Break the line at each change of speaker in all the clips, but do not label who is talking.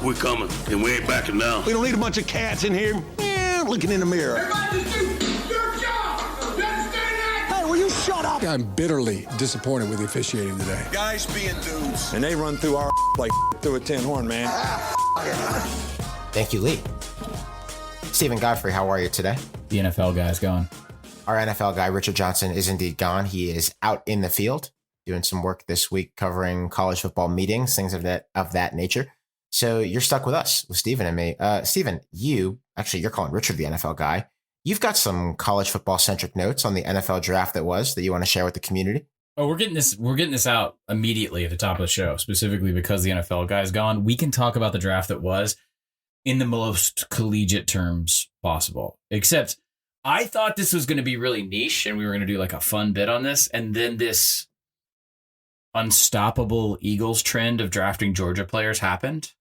We're coming, and we ain't backing down.
We don't need a bunch of cats in here looking in the mirror.
Everybody just do your job. You understand that?
Hey, will you shut up?
I'm bitterly disappointed with the officiating today.
Guys being dudes.
And they run through our like through a tin horn, man.
Thank you, Lee. Stephen Godfrey, how are you today?
The NFL guy's gone.
Our NFL guy, Richard Johnson, is indeed gone. He is out in the field doing some work this week covering college football meetings, things of that nature. So you're stuck with us, with Stephen and me. Stephen, you're calling Richard the NFL guy. You've got some college football centric notes on the NFL draft that you want to share with the community.
Oh, we're getting this out immediately at the top of the show, specifically because the NFL guy's gone. We can talk about the draft that was in the most collegiate terms possible, except I thought this was going to be really niche and we were going to do like a fun bit on this. And then this unstoppable Eagles trend of drafting Georgia players happened.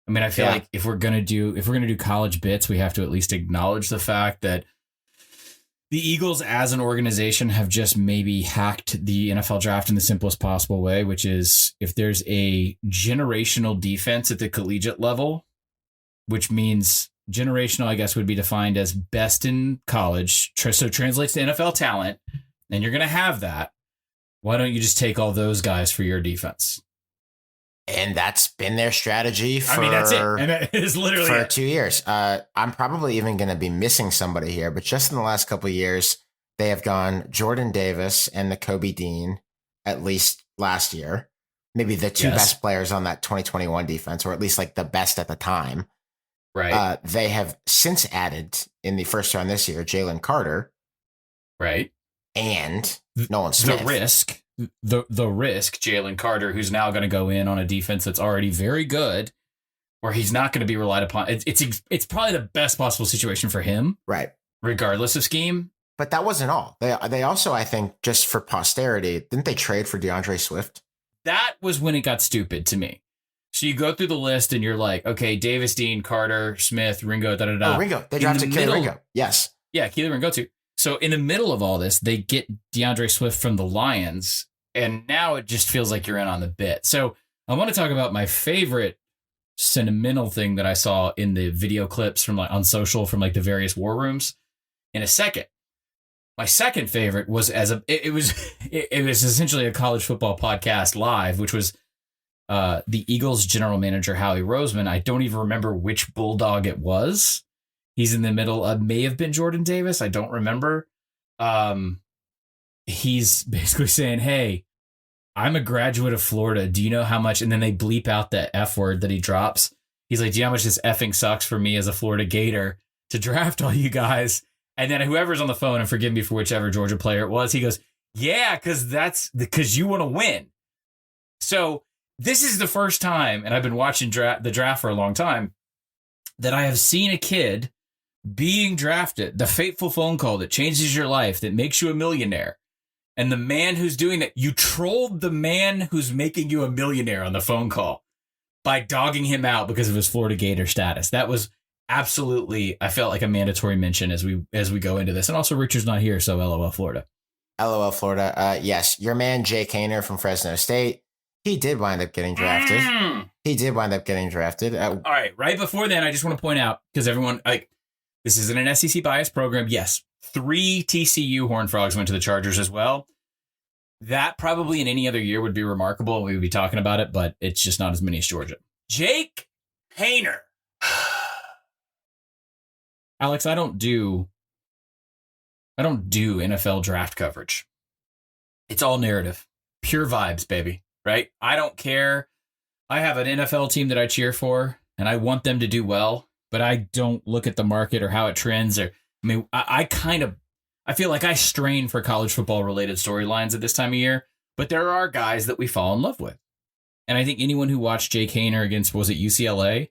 I mean, I feel like if we're going to do college bits, we have to at least acknowledge the fact that the Eagles as an organization have just maybe hacked the NFL draft in the simplest possible way, which is if there's a generational defense at the collegiate level, which means generational, I guess, would be defined as best in college. So translates to NFL talent, and you're going to have that. Why don't you just take all those guys for your defense?
And that's been their strategy for,
that's it. And that is literally
for
it.
2 years. I'm probably even going to be missing somebody here, but just in the last couple of years, they have gone Jordan Davis and Nakobe Dean, at least last year. Maybe the two best players on that 2021 defense, or at least like the best at the time.
Right.
They have since added in the first round this year, Jalen Carter.
Right.
And Nolan Smith.
The risk, Jalen Carter, who's now going to go in on a defense that's already very good, where he's not going to be relied upon. It's probably the best possible situation for him,
right?
Regardless of scheme.
But that wasn't all. They also, I think, just for posterity, didn't they trade for DeAndre Swift?
That was when it got stupid to me. So you go through the list and you're like, okay, Davis, Dean, Carter, Smith, Ringo, da-da-da.
Oh, Ringo. They drafted Keely Ringo. Yes.
Yeah, Keely Ringo too. So in the middle of all this, they get DeAndre Swift from the Lions, and now it just feels like you're in on the bit. So I want to talk about my favorite sentimental thing that I saw in the video clips from on social from the various war rooms in a second. My second favorite was it was essentially a college football podcast live, which was the Eagles general manager, Howie Roseman. I don't even remember which Bulldog it was. He's in the middle. May have been Jordan Davis. I don't remember. He's basically saying, hey, I'm a graduate of Florida. Do you know how much? And then they bleep out the F word that he drops. He's like, do you know how much this effing sucks for me as a Florida Gator to draft all you guys? And then whoever's on the phone, and forgive me for whichever Georgia player it was, he goes, yeah, because you want to win. So this is the first time, and I've been watching the draft for a long time, that I have seen a kid being drafted, the fateful phone call that changes your life, that makes you a millionaire. And the man who's doing that, you trolled the man who's making you a millionaire on the phone call by dogging him out because of his Florida Gator status. That was absolutely, I felt like a mandatory mention as we go into this. And also Richard's not here, so LOL Florida.
LOL Florida. Yes, your man Jay Kaner from Fresno State. He did wind up getting drafted.
All right. Right before then, I just want to point out, because everyone, this isn't an SEC bias program. Yes, 3 TCU Horned Frogs went to the Chargers as well. That probably in any other year would be remarkable. We would be talking about it, but it's just not as many as Georgia. Jake Haener. Alex, I don't do NFL draft coverage. It's all narrative. Pure vibes, baby. Right? I don't care. I have an NFL team that I cheer for, and I want them to do well, but I don't look at the market or how it trends. I feel like I strain for college football related storylines at this time of year, but there are guys that we fall in love with. And I think anyone who watched Jake Haener against, was it UCLA?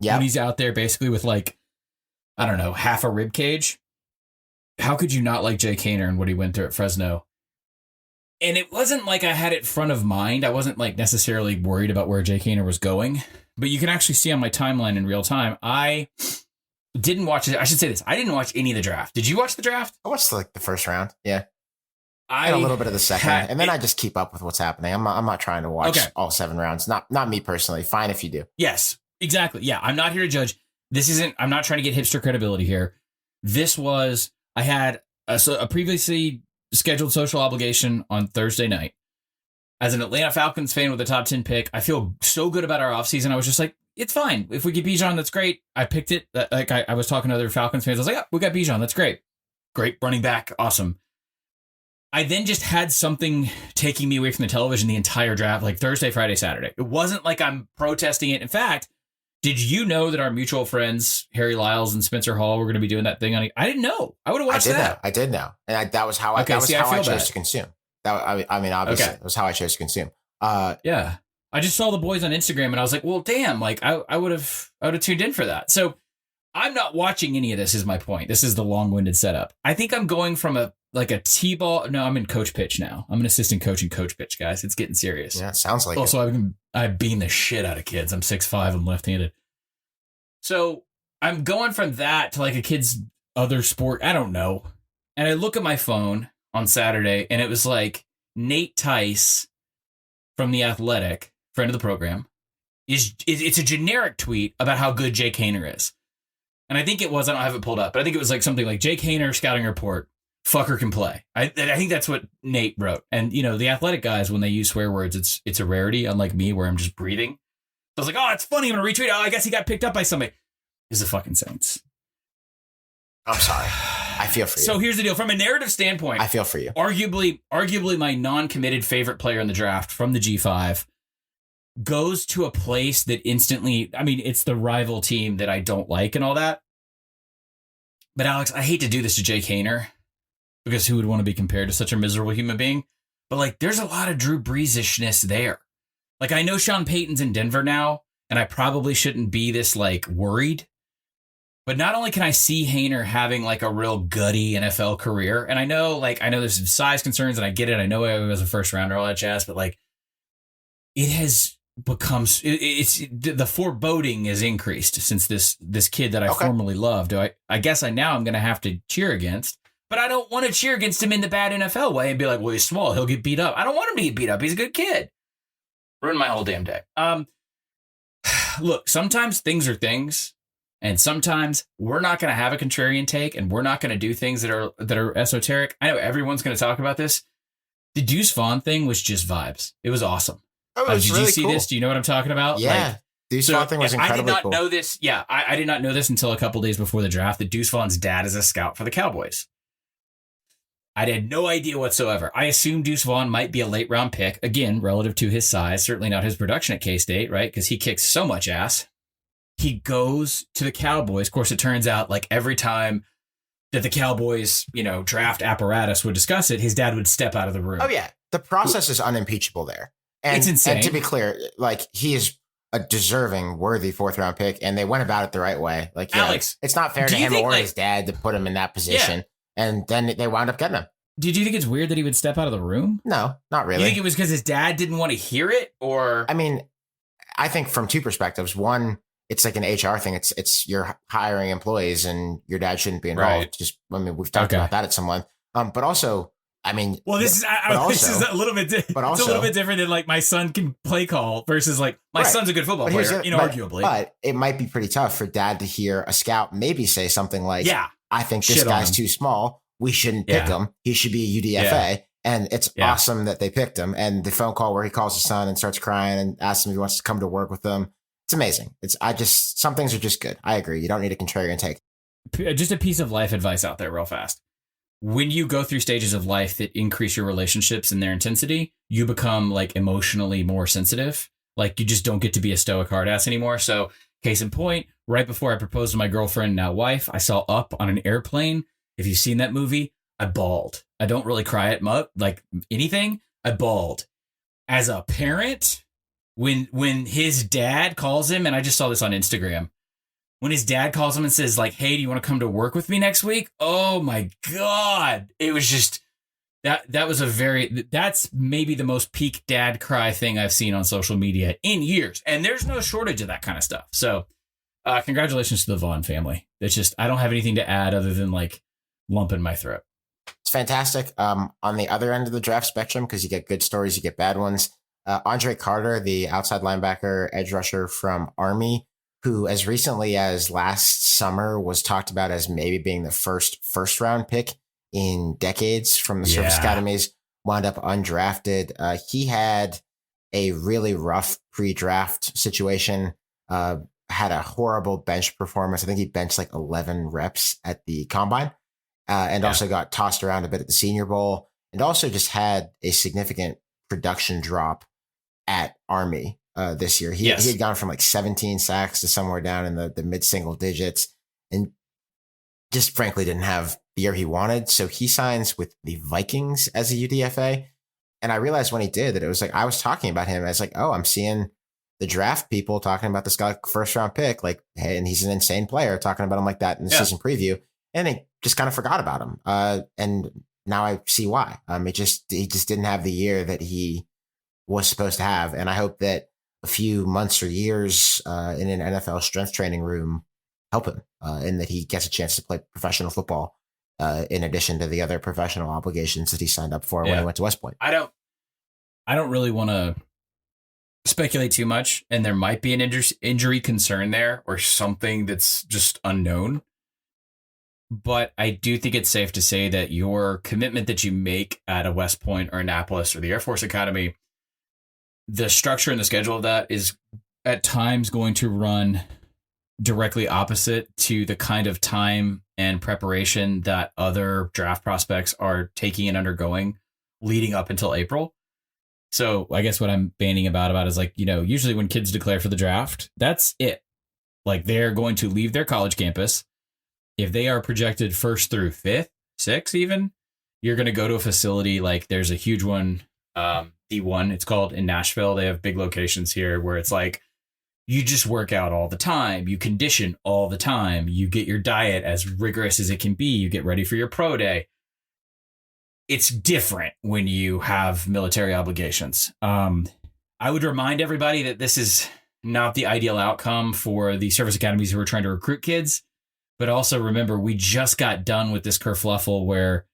Yeah. When he's out there basically with half a rib cage. How could you not like Jake Haener and what he went through at Fresno? And it wasn't like I had it front of mind. I wasn't necessarily worried about where Jake Haener was going, but you can actually see on my timeline in real time. I didn't watch it. I should say this. I didn't watch any of the draft. Did you watch the draft?
I watched the first round. Yeah. And a little bit of the second. And then I just keep up with what's happening. I'm not trying to watch all 7 rounds. Not me personally. Fine if you do.
Yes. Exactly. Yeah. I'm not here to judge. I'm not trying to get hipster credibility here. I had a previously scheduled social obligation on Thursday night. As an Atlanta Falcons fan with a top 10 pick, I feel so good about our offseason. I was just like, it's fine. If we get Bijan, that's great. I picked it. I was talking to other Falcons fans. I was like, yeah, we got Bijan. That's great. Great running back. Awesome. I then just had something taking me away from the television the entire draft, like Thursday, Friday, Saturday. It wasn't like I'm protesting it. In fact, did you know that our mutual friends, Harry Lyles and Spencer Hall, were going to be doing that thing on? I didn't know. I would have watched that.
I did know. And that was how I chose to consume. Obviously, that was how I chose to consume.
Yeah. I just saw the boys on Instagram and I was like, well, damn, like I would have tuned in for that. So I'm not watching any of this is my point. This is the long-winded setup. I think I'm going from a T-ball. No, I'm in coach pitch now. I'm an assistant coach in coach pitch, guys. It's getting serious.
Yeah, it sounds like
also, I beam the shit out of kids. I'm 6'5". I'm left-handed. So I'm going from that to like a kid's other sport. I don't know. And I look at my phone on Saturday and it was like Nate Tice from The Athletic, friend of the program, it's a generic tweet about how good Jake Haener is. And I think it was, I don't have it pulled up, but I think it was like something like Jake Haener scouting report, fucker can play. I think that's what Nate wrote. And, you know, the Athletic guys, when they use swear words, it's a rarity, unlike me where I'm just breathing. So I was like, oh, it's funny. I'm going to retweet. Oh, I guess he got picked up by somebody. It's the fucking Saints.
I'm sorry. I feel for you.
So here's the deal. From a narrative standpoint,
I feel for you.
Arguably my non-committed favorite player in the draft from the G5 goes to a place that instantly, I mean, it's the rival team that I don't like and all that. But Alex, I hate to do this to Jake Haener because who would want to be compared to such a miserable human being? But like, there's a lot of Drew Brees-ishness there. Like, I know Sean Payton's in Denver now, and I probably shouldn't be this like worried. But not only can I see Haener having like a real gutty NFL career, and I know there's some size concerns, and I get it. I know he was a first rounder, all that jazz, but like, it has become the foreboding is increased since this kid that I formerly loved. I guess I'm going to have to cheer against, but I don't want to cheer against him in the bad NFL way and be like, well, he's small, he'll get beat up. I don't want him to get beat up. He's a good kid. Ruined my whole damn day. Look, sometimes things are things, and sometimes we're not going to have a contrarian take, and we're not going to do things that are esoteric. I know everyone's going to talk about this. The Deuce Vaughn thing was just vibes. It was awesome.
Oh, it was
did
really
you see
cool.
this? Do you know what I'm talking about?
Yeah. Deuce Vaughn thing was incredibly cool.
I did not know this. Yeah, I did not know this until a couple days before the draft that Deuce Vaughn's dad is a scout for the Cowboys. I had no idea whatsoever. I assumed Deuce Vaughn might be a late round pick, again, relative to his size, certainly not his production at K-State, right? Because he kicks so much ass. He goes to the Cowboys. Of course, it turns out like every time that the Cowboys, draft apparatus would discuss it, his dad would step out of the room.
Oh, yeah. The process is unimpeachable there. And,
it's insane.
And to be clear, like, he is a deserving, worthy fourth-round pick, and they went about it the right way. Like,
Alex,
it's not fair to him or his dad to put him in that position. Yeah. And then they wound up getting him.
Did you think it's weird that he would step out of the room?
No, not really.
You think it was because his dad didn't want to hear it, or?
I mean, I think from two perspectives. One, it's like an HR thing. It's you're hiring employees, and your dad shouldn't be involved. Right. We've talked about that at someone. But also, I mean,
well, this is a little bit. It's a little bit different than like my son can play call versus like my son's a good football player. Arguably,
but it might be pretty tough for dad to hear a scout maybe say something like, "Yeah, I think this guy's too small. We shouldn't pick him. He should be a UDFA." Yeah. And it's awesome that they picked him. And the phone call where he calls his son and starts crying and asks him if he wants to come to work with them. It's amazing. Some things are just good. I agree. You don't need a contrarian take.
Just a piece of life advice out there real fast. When you go through stages of life that increase your relationships and their intensity, you become like emotionally more sensitive. Like you just don't get to be a stoic hard ass anymore. So case in point, right before I proposed to my girlfriend, now wife, I saw Up on an airplane. If you've seen that movie, I bawled. I don't really cry at like anything. I bawled. As a parent, when his dad calls him, and I just saw this on Instagram, when his dad calls him and says like, "Hey, do you want to come to work with me next week?" Oh my God. It was just that's maybe the most peak dad cry thing I've seen on social media in years. And there's no shortage of that kind of stuff. So congratulations to the Vaughn family. It's just, I don't have anything to add other than like lump in my throat.
It's fantastic. On the other end of the draft spectrum, because you get good stories, you get bad ones. Andre Carter, the outside linebacker, edge rusher from Army, who as recently as last summer was talked about as maybe being the first round pick in decades from the service academies, wound up undrafted. He had a really rough pre-draft situation, had a horrible bench performance. I think he benched like 11 reps at the combine, and also got tossed around a bit at the Senior Bowl, and also just had a significant production drop at Army this year. He had gone from like 17 sacks to somewhere down in the mid-single digits, and just frankly didn't have the year he wanted. So he signs with the Vikings as a UDFA. And I realized when he did that it was like, I was talking about him as like, oh, I'm seeing the draft people talking about this guy first round pick, like, hey, and he's an insane player, talking about him like that in the season preview. And they just kind of forgot about him. And now I see why. He just didn't have the year that he was supposed to have. And I hope that a few months or years in an NFL strength training room help him, and that he gets a chance to play professional football in addition to the other professional obligations that he signed up for when he went to West Point.
I don't really want to speculate too much, and there might be an injury concern there or something that's just unknown. But I do think it's safe to say that your commitment that you make at a West Point or Annapolis or the Air Force Academy, the structure and the schedule of that is at times going to run directly opposite to the kind of time and preparation that other draft prospects are taking and undergoing leading up until April. So I guess what I'm banning about is like, usually when kids declare for the draft, that's it. Like they're going to leave their college campus. If they are projected 1st through 5th, 6th even, you're going to go to a facility like there's a huge one, D1, it's called, in Nashville. They have big locations here where it's like, you just work out all the time. You condition all the time. You get your diet as rigorous as it can be. You get ready for your pro day. It's different when you have military obligations. I would remind everybody that this is not the ideal outcome for the service academies who are trying to recruit kids. But also remember, we just got done with this kerfluffle where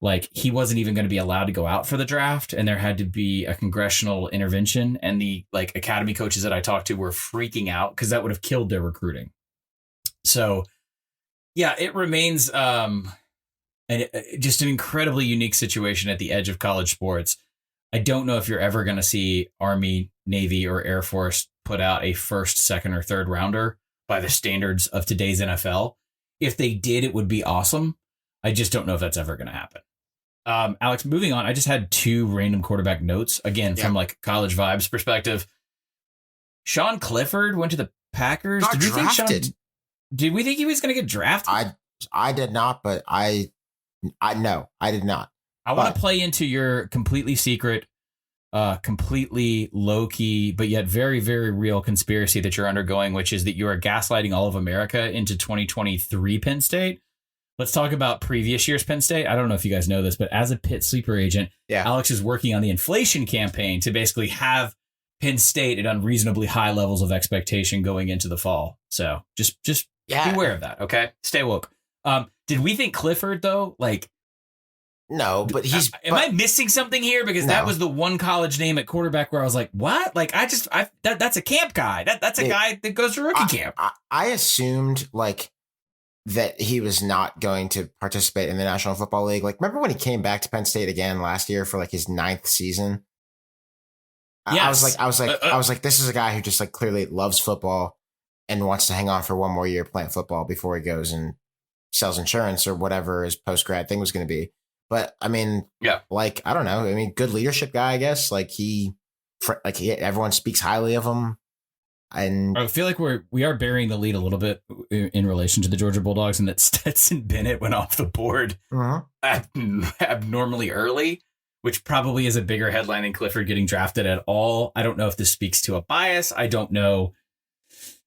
like he wasn't even going to be allowed to go out for the draft, and there had to be a congressional intervention, and the like academy coaches that I talked to were freaking out because that would have killed their recruiting. So yeah, it remains just an incredibly unique situation at the edge of college sports. I don't know if you're ever going to see Army, Navy, or Air Force put out a 1st, 2nd, or 3rd rounder by the standards of today's NFL. If they did, it would be awesome. I just don't know if that's ever going to happen. Alex, moving on, I just had 2 random quarterback notes, again, from like college vibes perspective. Sean Clifford went to the Packers.
Got drafted.
Did we think he was going to get drafted?
I did not, but I did not.
I want to play into your completely secret, completely low-key, but yet very, very real conspiracy that you're undergoing, which is that you are gaslighting all of America into 2023 Penn State. Let's talk about previous year's Penn State. I don't know if you guys know this, but as a Pitt sleeper agent, Alex is working on the inflation campaign to basically have Penn State at unreasonably high levels of expectation going into the fall. So just be aware of that, okay? Stay woke. Did we think Clifford, though? Like,
no, but
Am I missing something here? Because that was the one college name at quarterback where I was like, what? Like, that's a camp guy. That's a guy that goes to rookie camp.
I assumed like that he was not going to participate in the National Football League. Like, remember when he came back to Penn State again last year for like his 9th season?
Yes.
I was like, this is a guy who just like clearly loves football and wants to hang on for one more year playing football before he goes and sells insurance or whatever his post-grad thing was going to be. But I mean, like, I don't know. I mean, good leadership guy, I guess. Like everyone speaks highly of him. And
I feel like we are burying the lead a little bit in relation to the Georgia Bulldogs, and that Stetson Bennett went off the board abnormally early, which probably is a bigger headline than Clifford getting drafted at all. I don't know if this speaks to a bias. I don't know.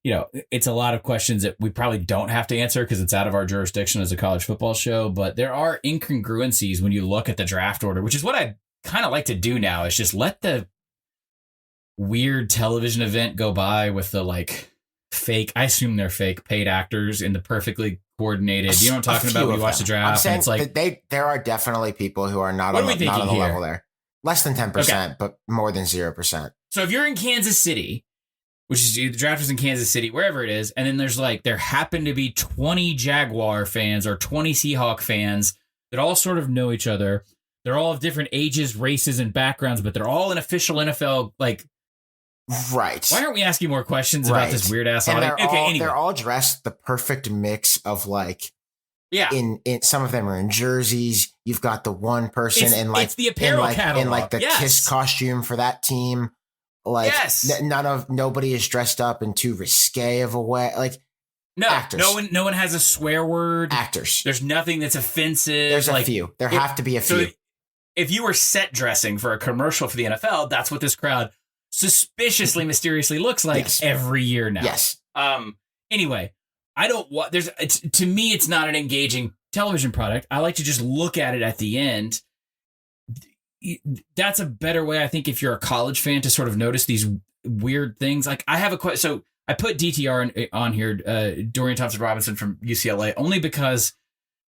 It's a lot of questions that we probably don't have to answer because it's out of our jurisdiction as a college football show. But there are incongruencies when you look at the draft order, which is what I kind of like to do now, is just let the weird television event go by with the like fake, I assume they're fake, paid actors in the perfectly coordinated. You know what I'm talking about when you watch the draft?
I'm saying
it's like
there are definitely people who are not on the level there. Less than 10%, but more than 0%.
So if you're in Kansas City, which is the draft was in Kansas City, wherever it is. And then there happen to be 20 Jaguar fans or 20 Seahawk fans that all sort of know each other. They're all of different ages, races, and backgrounds, but they're all in official NFL,
right.
Why aren't we asking more questions about this weird ass
and
audience? Anyway.
They're all dressed the perfect mix of
yeah.
In some of them are in jerseys. You've got the one person
it's the apparel catalog.
in the Kiss costume for that team.
Yes.
Nobody is dressed up in too risque of a way.
No,
actors.
No one has a swear word.
Actors.
There's nothing that's offensive.
There's a few. There have to be a few.
So if you were set dressing for a commercial for the NFL, that's what this crowd suspiciously, mysteriously looks like every year now.
Yes.
Anyway, I don't want. To me, it's not an engaging television product. I like to just look at it at the end. That's a better way, I think, if you're a college fan, to sort of notice these weird things. I have a question. So I put DTR on here, Dorian Thompson-Robinson from UCLA, only because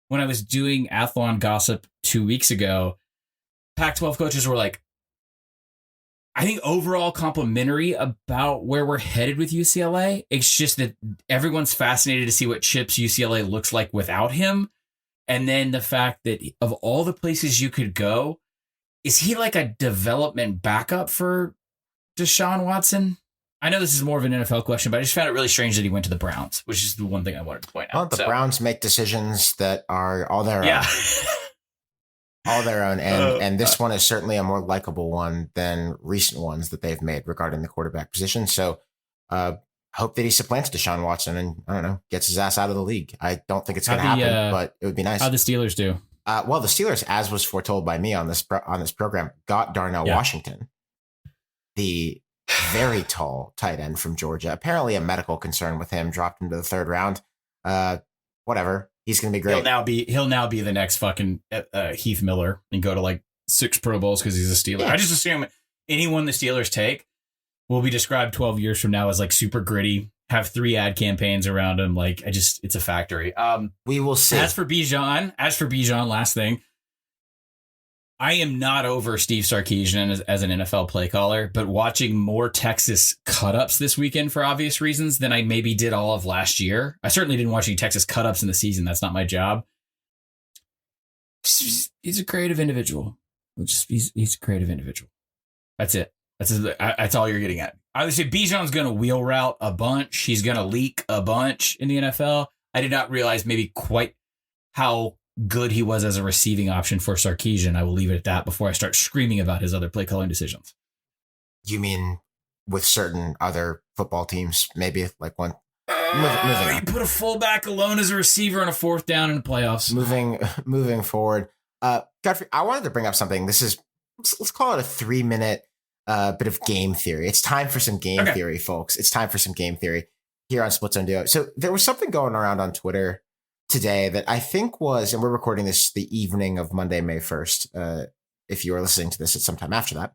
when I was doing Athlon Gossip 2 weeks ago, Pac-12 coaches were I think overall complimentary about where we're headed with UCLA. It's just that everyone's fascinated to see what Chip's UCLA looks like without him. And then the fact that of all the places you could go, is he a development backup for Deshaun Watson? I know this is more of an NFL question, but I just found it really strange that he went to the Browns, which is the one thing I wanted to point out.
Well, the Browns make decisions that are all their own. All their own. And this one is certainly a more likable one than recent ones that they've made regarding the quarterback position. So hope that he supplants Deshaun Watson and, I don't know, gets his ass out of the league. I don't think it's going to happen, but it would be nice.
How'd the Steelers do?
Well, the Steelers, as was foretold by me on this program, got Darnell Washington, the very tall tight end from Georgia. Apparently a medical concern with him, dropped him to the third round. Whatever. He's going to be great.
He'll now be the next fucking Heath Miller and go to 6 Pro Bowls because he's a Steeler. Yeah. I just assume anyone the Steelers take will be described 12 years from now as super gritty, have 3 ad campaigns around him. It's a factory.
We will see.
As for Bijan, last thing. I am not over Steve Sarkisian as an NFL play caller, but watching more Texas cut-ups this weekend for obvious reasons than I maybe did all of last year. I certainly didn't watch any Texas cut-ups in the season. That's not my job. He's a creative individual. He's a creative individual. That's it. That's all you're getting at. Obviously, Bijan's going to wheel route a bunch. He's going to leak a bunch in the NFL. I did not realize maybe quite how good he was as a receiving option for Sarkisian. I will leave it at that before I start screaming about his other play calling decisions.
You mean with certain other football teams, maybe one? Moving on.
You put a fullback alone as a receiver on a 4th down in the playoffs.
Moving forward. Godfrey, I wanted to bring up something. This is, let's call it a 3-minute bit of game theory. It's time for some game theory, folks. It's time for some game theory here on Split Zone Duo. So there was something going around on Twitter today that I think was, and we're recording this the evening of Monday, May 1st. If you are listening to this at some time after that,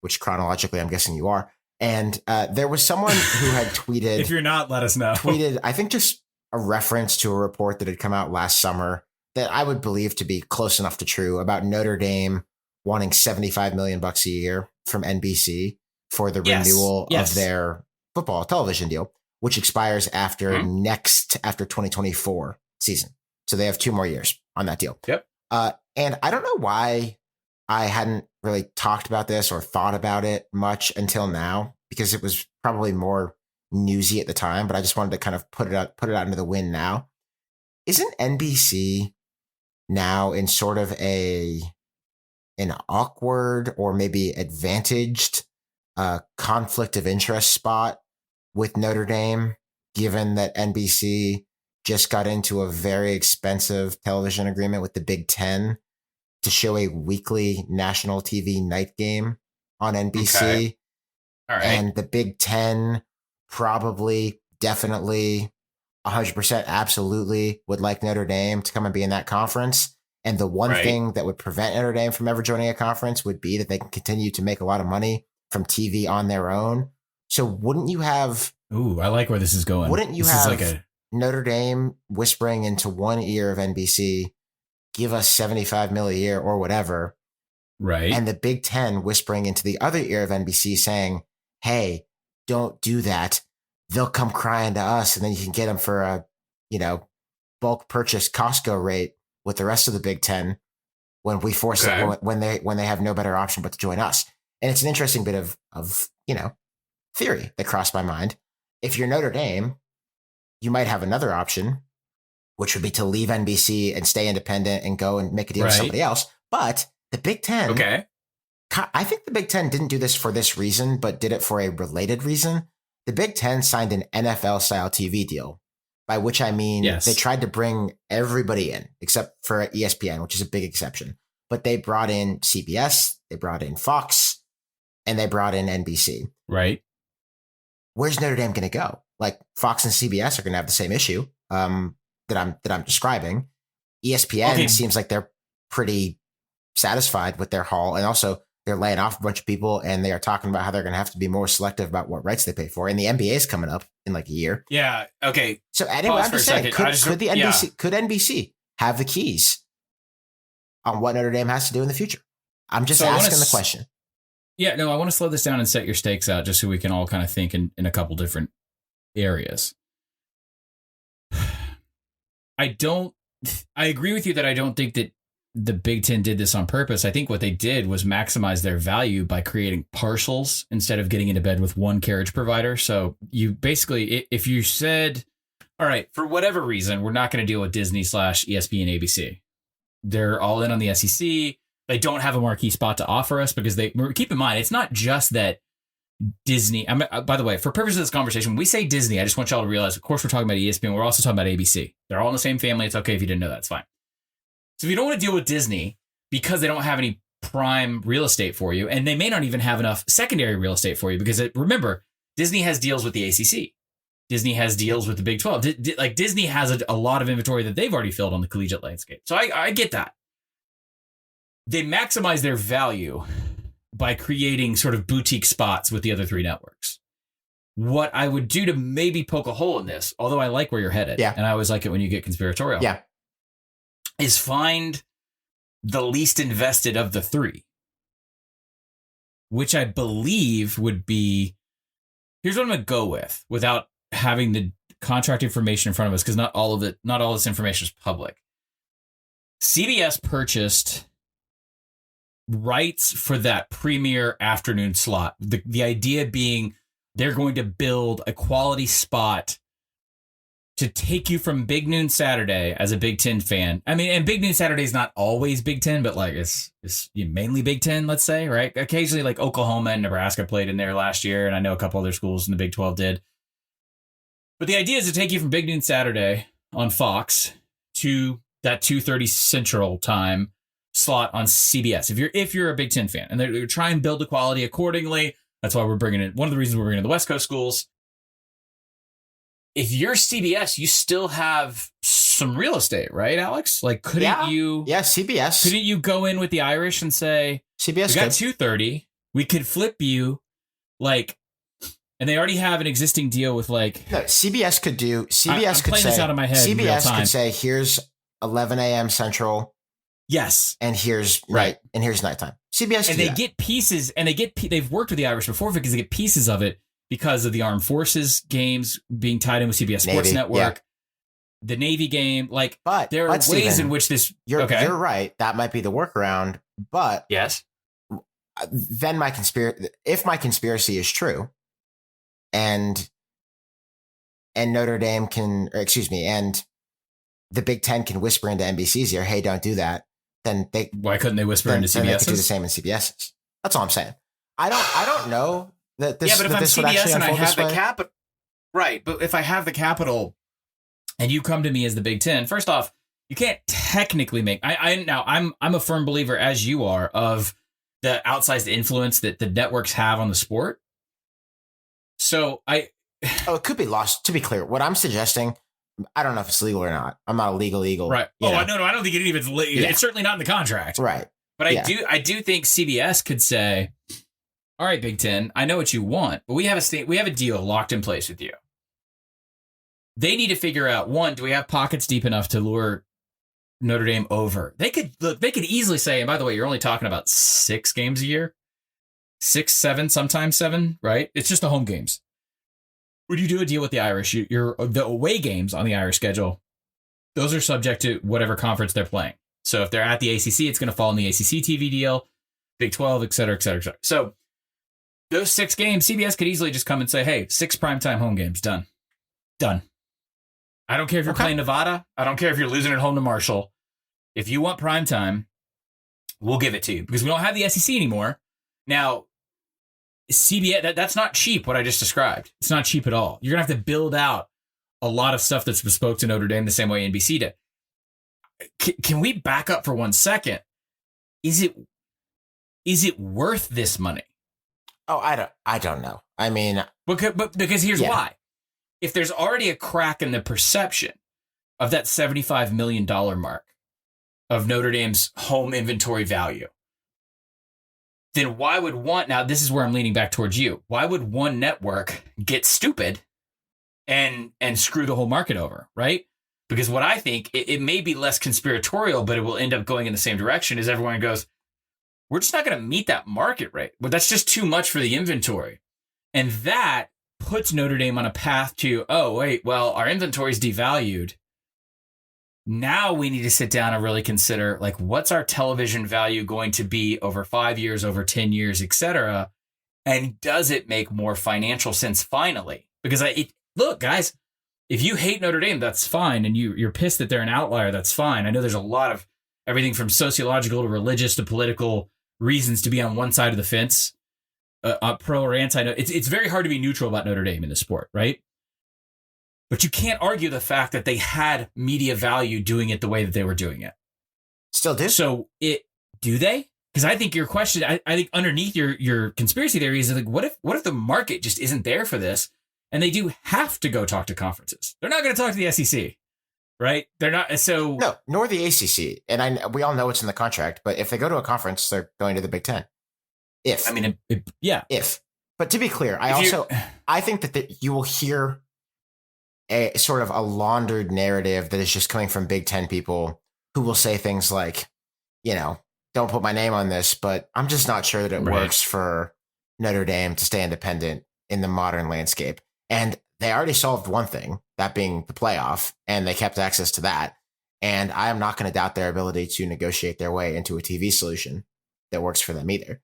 which chronologically I'm guessing you are. And there was someone who had tweeted.
If you're not, let us know.
Tweeted, I think, just a reference to a report that had come out last summer that I would believe to be close enough to true about Notre Dame wanting $75 million a year from NBC for the renewal of their football television deal, which expires after 2024 season. So they have 2 more years on that deal.
Yep.
And I don't know why I hadn't really talked about this or thought about it much until now, because it was probably more newsy at the time, but I just wanted to kind of put it out into the wind now. Isn't NBC now in sort of an awkward or maybe advantaged conflict of interest spot with Notre Dame, given that NBC just got into a very expensive television agreement with the Big Ten to show a weekly national TV night game on NBC?
Okay. All right.
And the Big Ten probably, definitely, 100% absolutely would like Notre Dame to come and be in that conference. And the one thing that would prevent Notre Dame from ever joining a conference would be that they can continue to make a lot of money from TV on their own. So wouldn't you have...
Ooh, I like where this is going.
Wouldn't you have Notre Dame whispering into one ear of NBC, give us $75 million a year or whatever.
Right.
And the Big Ten whispering into the other ear of NBC saying, hey, don't do that, they'll come crying to us, and then you can get them for a, bulk purchase Costco rate with the rest of the Big Ten when we force them, when they have no better option but to join us. And it's an interesting bit of theory that crossed my mind. If you're Notre Dame, you might have another option, which would be to leave NBC and stay independent and go and make a deal with somebody else. But the Big Ten, I think the Big Ten didn't do this for this reason, but did it for a related reason. The Big Ten signed an NFL-style TV deal, by which I mean they tried to bring everybody in, except for ESPN, which is a big exception. But they brought in CBS, they brought in Fox, and they brought in NBC.
Right.
Where's Notre Dame going to go? Like, Fox and CBS are going to have the same issue that I'm describing. ESPN seems like they're pretty satisfied with their haul, and also they're laying off a bunch of people, and they are talking about how they're going to have to be more selective about what rights they pay for. And the NBA is coming up in like a year.
Yeah. Okay.
So anyway, I'm just saying, could NBC have the keys on what Notre Dame has to do in the future? I'm just asking the question.
Yeah, no, I want to slow this down and set your stakes out just so we can all kind of think in a couple different areas. I agree with you that I don't think that the Big Ten did this on purpose. I think what they did was maximize their value by creating partials instead of getting into bed with one carriage provider. So you basically, if you said, all right, for whatever reason, we're not going to deal with Disney / ESPN, ABC. They're all in on the SEC. They don't have a marquee spot to offer us because keep in mind, it's not just that Disney. By the way, for purposes of this conversation, when we say Disney, I just want y'all to realize, of course, we're talking about ESPN. We're also talking about ABC. They're all in the same family. It's okay if you didn't know that. It's fine. So if you don't want to deal with Disney because they don't have any prime real estate for you, and they may not even have enough secondary real estate for you, because remember, Disney has deals with the ACC. Disney has deals with the Big 12. Disney has a lot of inventory that they've already filled on the collegiate landscape. So I get that. They maximize their value by creating sort of boutique spots with the other three networks. What I would do to maybe poke a hole in this, although I like where you're headed, and I always like it when you get conspiratorial, is find the least invested of the three, which I believe would be, here's what I'm going to go with without having the contract information in front of us, because not all this information is public. CBS purchased rights for that premier afternoon slot. The idea being they're going to build a quality spot to take you from Big Noon Saturday as a Big Ten fan. I mean, and Big Noon Saturday is not always Big Ten, but like it's mainly Big Ten, let's say, right? Occasionally, like Oklahoma and Nebraska played in there last year, and I know a couple other schools in the Big 12 did. But the idea is to take you from Big Noon Saturday on Fox to that 2:30 Central time slot on CBS. If you're a Big Ten fan, and they're trying to build the quality accordingly. That's why we're bringing in, one of the reasons we're bringing in the West Coast schools. If you're CBS, you still have some real estate, right, Alex? Like, couldn't you?
Yeah, CBS.
Couldn't you go in with the Irish and say,
CBS
we got 2:30, we could flip you, like, and they already have an existing deal with like.
No, CBS could do. CBS
I'm
could
playing
say.
This out of my head
CBS could say, here's 11 a.m. Central.
Yes.
And here's and here's nighttime. CBS
and they get pieces, and they've worked with the Irish before because they get pieces of it because of the Armed Forces games being tied in with CBS Sports Network, the Navy game. Like, but there are ways
Stephen,
in which this.
You're right. That might be the workaround. But
yes,
then if my conspiracy is true, and Notre Dame and the Big Ten can whisper into NBC's ear, "Hey, don't do that." Then
why couldn't they whisper into CBS?
Then they could do the same in CBS's. That's all I'm saying. I don't know that this.
Yeah, but if I'm CBS and I have the
capital,
right? But if I have the capital, and you come to me as the Big Ten, first off, you can't technically make. I'm a firm believer, as you are, of the outsized influence that the networks have on the sport. So it
could be lost. To be clear, what I'm suggesting, I don't know if it's legal or not. I'm not a legal eagle.
Right. No, I don't think it even it's certainly not in the contract.
Right.
But I do think CBS could say, all right, Big Ten, I know what you want, but we have a deal locked in place with you. They need to figure out, one, do we have pockets deep enough to lure Notre Dame over? They could easily say, and by the way, you're only talking about 6 games a year. 6, 7, sometimes 7, right? It's just the home games. when you do a deal with the Irish, the away games on the Irish schedule, those are subject to whatever conference they're playing. So if they're at the ACC, it's going to fall in the ACC TV deal, Big 12, et cetera, et cetera, et cetera. So those 6 games, CBS could easily just come and say, hey, 6 primetime home games, done. I don't care if you're playing Nevada. I don't care if you're losing at home to Marshall. If you want primetime, we'll give it to you because we don't have the SEC anymore. Now, CBS, that's not cheap, what I just described. It's not cheap at all. You're going to have to build out a lot of stuff that's bespoke to Notre Dame the same way NBC did. Can we back up for 1 second? Is it worth this money?
Oh, I don't know. I mean,
because here's why. If there's already a crack in the perception of that $75 million mark of Notre Dame's home inventory value, then why would now this is where I'm leaning back towards you. Why would one network get stupid and screw the whole market over, right? Because what I think, it may be less conspiratorial, but it will end up going in the same direction as everyone goes, we're just not going to meet that market rate. But that's just too much for the inventory. And that puts Notre Dame on a path to, oh, wait, well, our inventory is devalued. Now we need to sit down and really consider, like, what's our television value going to be over 5 years, over 10 years, et cetera? And does it make more financial sense finally? Because look, guys, if you hate Notre Dame, that's fine. And you're pissed that they're an outlier, that's fine. I know there's a lot of everything from sociological to religious to political reasons to be on one side of the fence, pro or anti. It's very hard to be neutral about Notre Dame in the sport, right? But you can't argue the fact that they had media value doing it the way that they were doing it.
Still do.
So do they? Because I think your question, I think underneath your conspiracy theory is like, what if the market just isn't there for this? And they do have to go talk to conferences. They're not going to talk to the SEC, right? They're not. So
no, nor the ACC. And we all know it's in the contract. But if they go to a conference, they're going to the Big Ten. If But to be clear, I think that you will hear a sort of a laundered narrative that is just coming from Big Ten people who will say things like, don't put my name on this, but I'm just not sure that it works for Notre Dame to stay independent in the modern landscape. And they already solved one thing, that being the playoff, and they kept access to that. And I am not going to doubt their ability to negotiate their way into a TV solution that works for them either.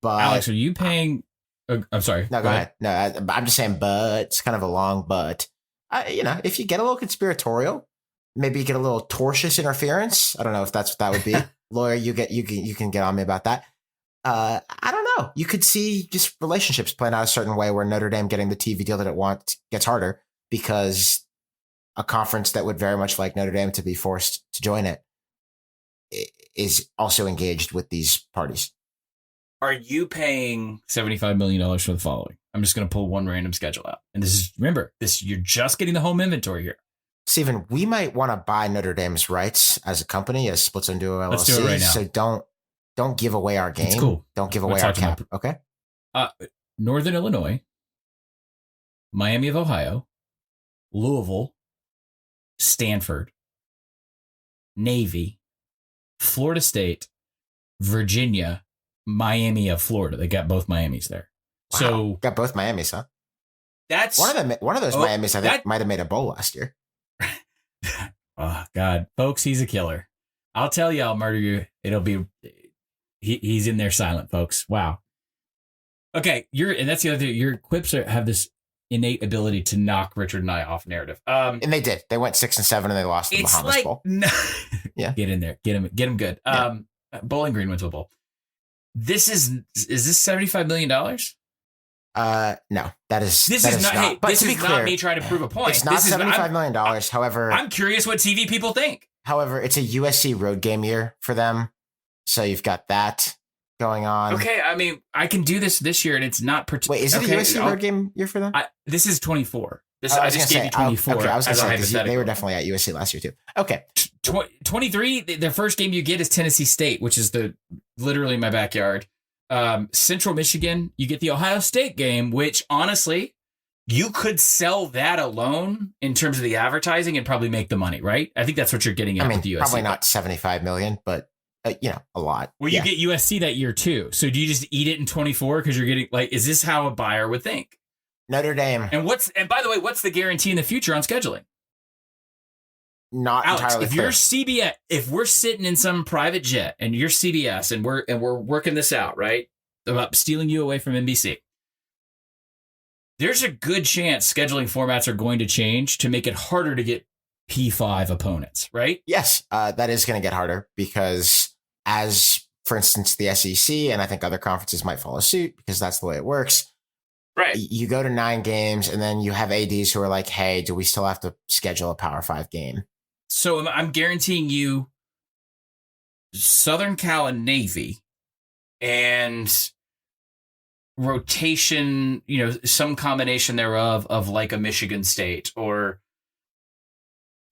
But
Alex, are you paying? I'm sorry.
No, go ahead. No, I'm just saying, but it's kind of a long but. If you get a little conspiratorial, maybe you get a little tortious interference. I don't know if that's what that would be. Lawyer, you can get on me about that. I don't know. You could see just relationships playing out a certain way where Notre Dame getting the TV deal that it wants gets harder because a conference that would very much like Notre Dame to be forced to join it is also engaged with these parties.
Are you paying $75 million for the following? I'm just going to pull one random schedule out. And you're just getting the home inventory here.
Stephen, we might want to buy Notre Dame's rights as a company, as Splits and Duo LLC.
Let's do it right now.
So don't give away our game.
It's cool.
Don't give away our cap. Okay.
Northern Illinois, Miami of Ohio, Louisville, Stanford, Navy, Florida State, Virginia, Miami of Florida. They got both Miamis there.
Wow.
So
got both Miamis, huh?
That's
one of those Miamis. I think might have made a bowl last year.
Oh God, folks, he's a killer. I'll tell you, I'll murder you. It'll be he's in there silent, folks. Wow. Okay, and that's the other thing. Your quips have this innate ability to knock Richard and I off narrative. And
they did. They went 6-7 and they lost the Bahamas Bowl.
Yeah, get in there, get him good. Yeah. Bowling Green went to a bowl. Is this $75 million?
No,
this is not. Hey, this is not me trying to prove a point.
It's not $75 million. However,
I'm curious what TV people think.
However, it's a USC road game year for them, so you've got that going on.
Okay, I mean, I can do this year, and it's not.
Wait, is it a USC road game year for them?
This is 24. I just gave you 24.
Okay, I was going to say they were definitely at USC last year too. Okay,
23. The first game you get is Tennessee State, which is literally my backyard. Central Michigan, you get the Ohio State game, which honestly, you could sell that alone in terms of the advertising and probably make the money, right? I think that's what you're getting at with the USC.
Probably not 75 million, but a lot.
Well, you get USC that year too. So do you just eat it in 24 because you're getting is this how a buyer would think?
Notre Dame.
And by the way, what's the guarantee in the future on scheduling?
Not
Alex,
entirely
if
clear.
you're CBS, if we're sitting in some private jet and you're CBS and we're working this out, right? About stealing you away from NBC. There's a good chance scheduling formats are going to change to make it harder to get P5 opponents, right?
Yes, that is going to get harder because as, for instance, the SEC and I think other conferences might follow suit because that's the way it works.
Right.
You go to 9 games and then you have ADs who are like, hey, do we still have to schedule a Power 5 game?
So I'm guaranteeing you Southern Cal and Navy and rotation, some combination thereof of like a Michigan State or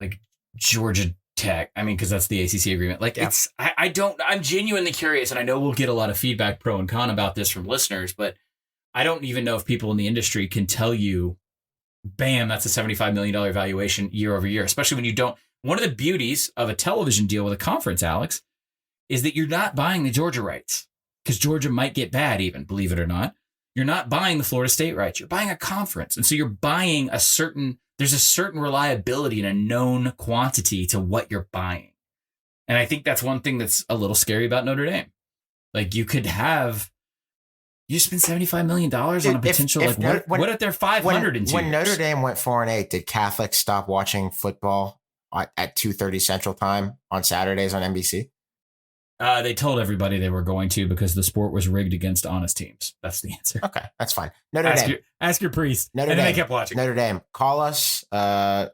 like Georgia Tech. I mean, because that's the ACC agreement. Like I'm genuinely curious, and I know we'll get a lot of feedback pro and con about this from listeners, but I don't even know if people in the industry can tell you, bam, that's a $75 million valuation year over year, especially when you don't. One of the beauties of a television deal with a conference, Alex, is that you're not buying the Georgia rights because Georgia might get bad even, believe it or not. You're not buying the Florida State rights. You're buying a conference. And so you're buying there's a certain reliability and a known quantity to what you're buying. And I think that's one thing that's a little scary about Notre Dame. Like you spend $75 million on a potential, what if they're 500 in 2
When
years?
Notre Dame went 4-8, did Catholics stop watching football at 2:30 Central Time on Saturdays on NBC?
They told everybody they were going to because the sport was rigged against honest teams. That's the answer.
Okay, that's fine. Notre Dame.
Ask your priest.
Notre
and
Dame.
then they kept watching.
Notre Dame. Call us. I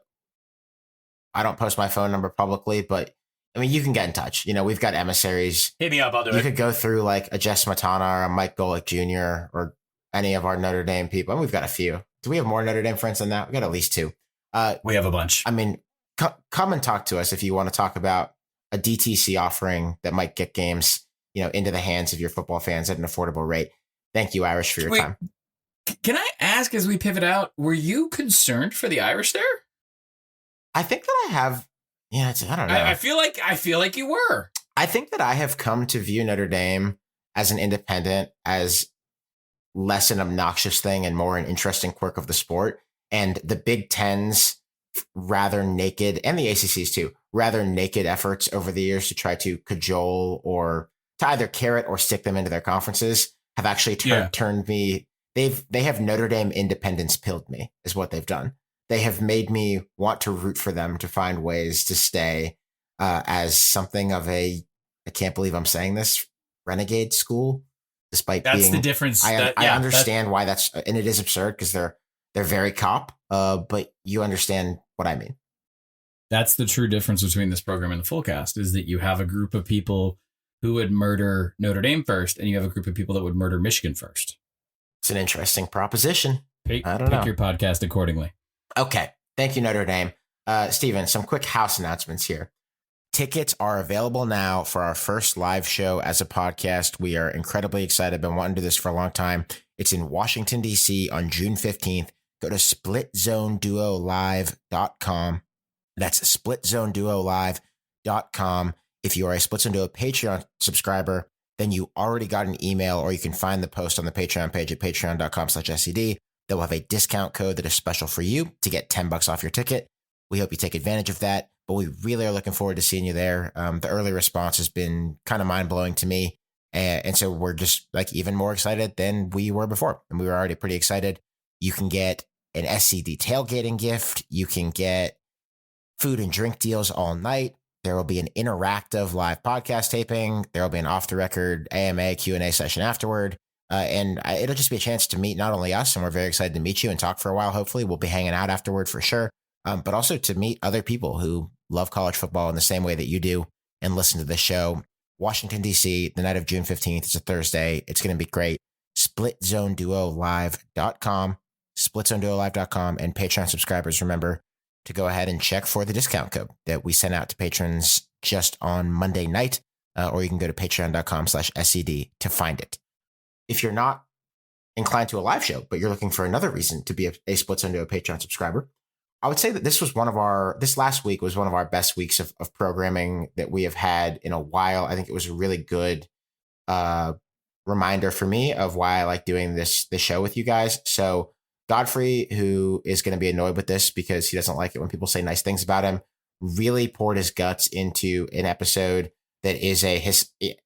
don't post my phone number publicly, but I mean, you can get in touch. We've got emissaries.
Hit me up. I'll do
You
it.
could go through like a Jess Matana or a Mike Golick Jr. or any of our Notre Dame people. And we've got a few. Do we have more Notre Dame friends than that? We got at least 2.
We have a bunch.
I mean, come and talk to us if you want to talk about a DTC offering that might get games, into the hands of your football fans at an affordable rate. Thank you, Irish, for your time.
Can I ask as we pivot out, were you concerned for the Irish there?
I think that I have. Yeah, I don't know.
I feel like you were.
I think that I have come to view Notre Dame as an independent, as less an obnoxious thing and more an interesting quirk of the sport. And the Big Ten's rather naked, and the ACC's too, rather naked efforts over the years to try to cajole or to either carrot or stick them into their conferences have actually turned me. They have Notre Dame independence pilled me, is what they've done. They have made me want to root for them to find ways to stay as something of a, I can't believe I'm saying this, renegade school, despite
that's
being.
The difference.
I understand why that's, and it is absurd because they're very cop, but you understand what I mean.
That's the true difference between this program and the full cast, is that you have a group of people who would murder Notre Dame first, and you have a group of people that would murder Michigan first.
It's an interesting proposition.
Pick
know.
your podcast accordingly.
Okay. Thank you, Notre Dame. Steven, some quick house announcements here. Tickets are available now for our first live show as a podcast. We are incredibly excited. Been wanting to do this for a long time. It's in Washington, D.C. on June 15th. Go to splitzoneduolive.com. That's splitzoneduolive.com. If you are a Split Zone Duo Patreon subscriber, then you already got an email, or you can find the post on the Patreon page at patreon.com/SCD. They will have a discount code that is special for you to get $10 off your ticket. We hope you take advantage of that, but we really are looking forward to seeing you there. The early response has been kind of mind-blowing to me. And so we're just like even more excited than we were before. And we were already pretty excited. You can get an SCD tailgating gift. You can get food and drink deals all night. There will be an interactive live podcast taping. There will be an off-the-record AMA Q&A session afterward. And it'll just be a chance to meet not only us, and we're very excited to meet you and talk for a while. Hopefully we'll be hanging out afterward for sure. But also to meet other people who love college football in the same way that you do and listen to the show. Washington, D.C., the night of June 15th. It's a Thursday. It's going to be great. SplitZoneDuoLive.com, SplitZoneDuoLive.com, and Patreon subscribers, remember to go ahead and check for the discount code that we sent out to patrons just on Monday night, or you can go to patreon.com/SCD to find it. If you're not inclined to a live show, but you're looking for another reason to be a Split Zone Duo Patreon subscriber, I would say that this last week was one of our best weeks of programming that we have had in a while. I think it was a really good reminder for me of why I like doing this show with you guys. So Godfrey, who is going to be annoyed with this because he doesn't like it when people say nice things about him, really poured his guts into an episode that is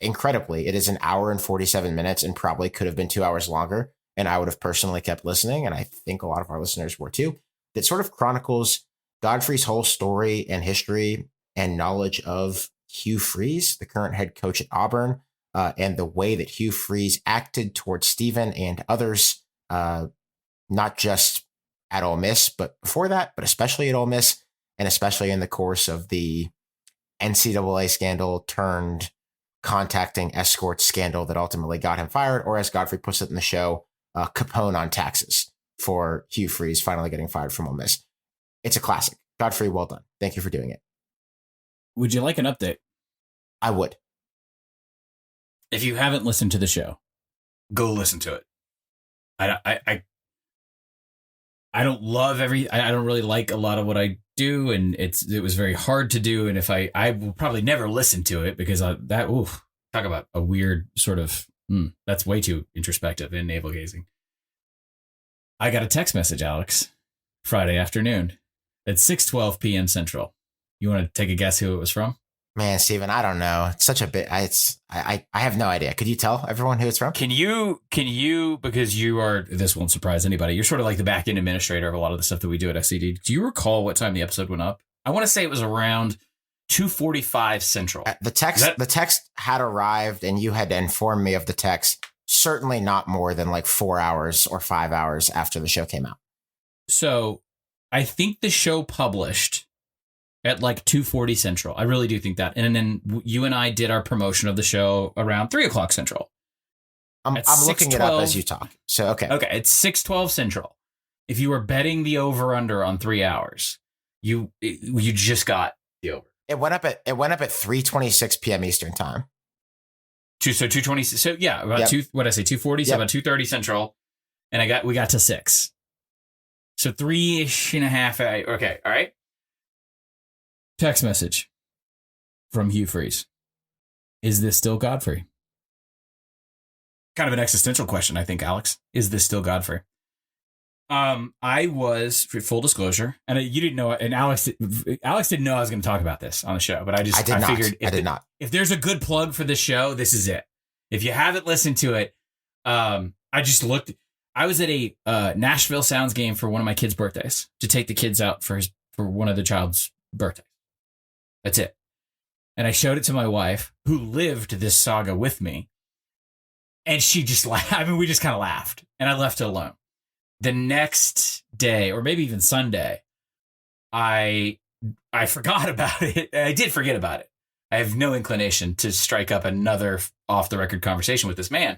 incredibly, it is an hour and 47 minutes and probably could have been 2 hours longer. And I would have personally kept listening. And I think a lot of our listeners were too. That sort of chronicles Godfrey's whole story and history and knowledge of Hugh Freeze, the current head coach at Auburn, and the way that Hugh Freeze acted towards Stephen and others, not just at Ole Miss, but before that, but especially at Ole Miss, and especially in the course of the NCAA scandal turned contacting escort scandal that ultimately got him fired, or as Godfrey puts it in the show, Capone on taxes for Hugh Freeze finally getting fired from Ole Miss. It's a classic. Godfrey, well done. Thank you for doing it.
Would you like an update?
I would.
If you haven't listened to the show, go listen to it. I don't love I don't really like a lot of what I do, and it was very hard to do. And if I will probably never listen to it because talk about a weird sort of, that's way too introspective and navel gazing. I got a text message, Alex, Friday afternoon at 6:12 p.m. Central. You want to take a guess who it was from?
Man, Steven, I don't know. It's such a bit. I have no idea. Could you tell everyone who it's from?
Can you, because this won't surprise anybody. You're sort of like the back end administrator of a lot of the stuff that we do at SCD. Do you recall what time the episode went up? I want to say it was around 2:45 Central.
The text had arrived and you had informed me of the text. Certainly not more than like 4 hours or 5 hours after the show came out.
So I think the show published at like 2:40 Central. I really do think that. And then you and I did our promotion of the show around 3:00 Central.
I'm looking it up as you talk. So, okay.
Okay. It's 6:12 Central. If you were betting the over under on 3 hours, you just got the over.
It went up at 3:26 p.m. Eastern time.
So 2:20. So yeah, about 2:40. So about 2:30 Central. And we got to 6. So 3-ish and a half. Okay. All right. Text message from Hugh Freeze. Is this still Godfrey? Kind of an existential question, I think, Alex. Is this still Godfrey? I was, for full disclosure, and you didn't know, and Alex didn't know I was going to talk about this on the show, but I figured
I did not.
If there's a good plug for this show, this is it. If you haven't listened to it, I just looked. I was at a Nashville Sounds game for one of my kids' birthdays to take the kids out for one of the child's birthdays. That's it. And I showed it to my wife, who lived this saga with me. And she just laughed. I mean, we just kind of laughed. And I left it alone. The next day, or maybe even Sunday, I forgot about it. I did forget about it. I have no inclination to strike up another off-the-record conversation with this man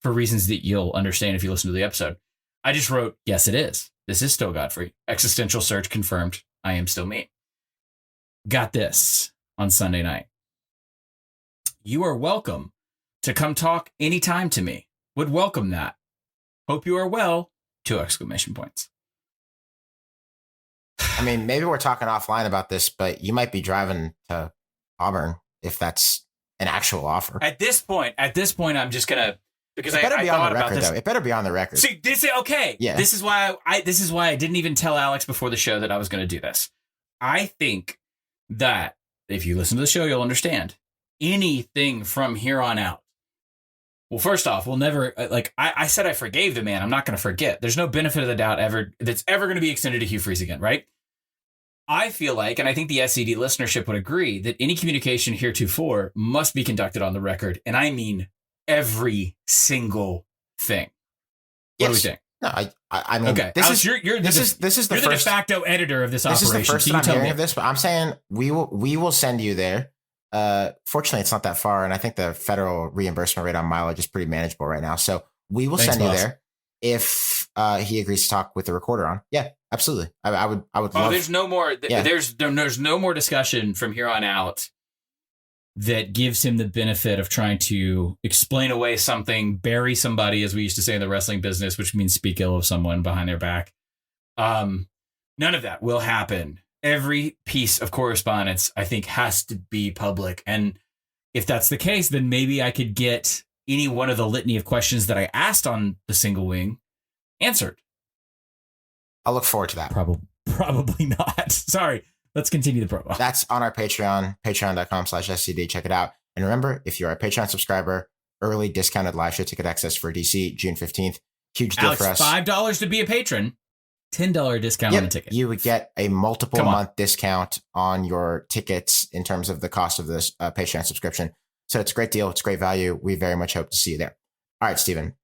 for reasons that you'll understand if you listen to the episode. I just wrote, yes, it is. This is still Godfrey. Existential search confirmed. I am still me. Got this on Sunday night. You are welcome to come talk anytime to me. Would welcome that. Hope you are well. 2 exclamation points.
I mean, maybe we're talking offline about this, but you might be driving to Auburn if that's an actual offer.
At this point, I'm just gonna, because
it better
I
be on
thought
the
about
record,
this.
though. It better be on the record.
See, this is okay.
Yeah.
This is why I didn't even tell Alex before the show that I was going to do this. I think that if you listen to the show, you'll understand anything from here on out. Well, first off, we'll never, I said I forgave the man. I'm not going to forget. There's no benefit of the doubt that's ever going to be extended to Hugh Freeze again, right? I feel like, and I think the SCD listenership would agree, that any communication heretofore must be conducted on the record. And I mean every single thing. What do we think?
No, I mean,
okay.
This
Alex,
is the
de facto editor of this
This
operation.
is the first
so
time I'm hearing
me.
of this, but I'm saying we will send you there. Fortunately, it's not that far, and I think the federal reimbursement rate on mileage is pretty manageable right now. So we will send you there if he agrees to talk with the recorder on. Yeah, absolutely. I would. Love,
there's no more.
Yeah.
There's no more discussion from here on out that gives him the benefit of trying to explain away something, bury somebody, as we used to say in the wrestling business, which means speak ill of someone behind their back. None of that will happen. Every piece of correspondence, I think, has to be public. And if that's the case, then maybe I could get any one of the litany of questions that I asked on the single wing answered.
I'll look forward to that.
Probably not. Sorry. Let's continue the promo.
That's on our Patreon, patreon.com/SCD. Check it out. And remember, if you're a Patreon subscriber, early discounted live show ticket access for DC, June 15th. Huge deal
Alex,
for us.
$5 to be a patron, $10 discount on the ticket.
You would get a multiple month discount on your tickets in terms of the cost of this Patreon subscription. So it's a great deal. It's great value. We very much hope to see you there. All right, Stephen.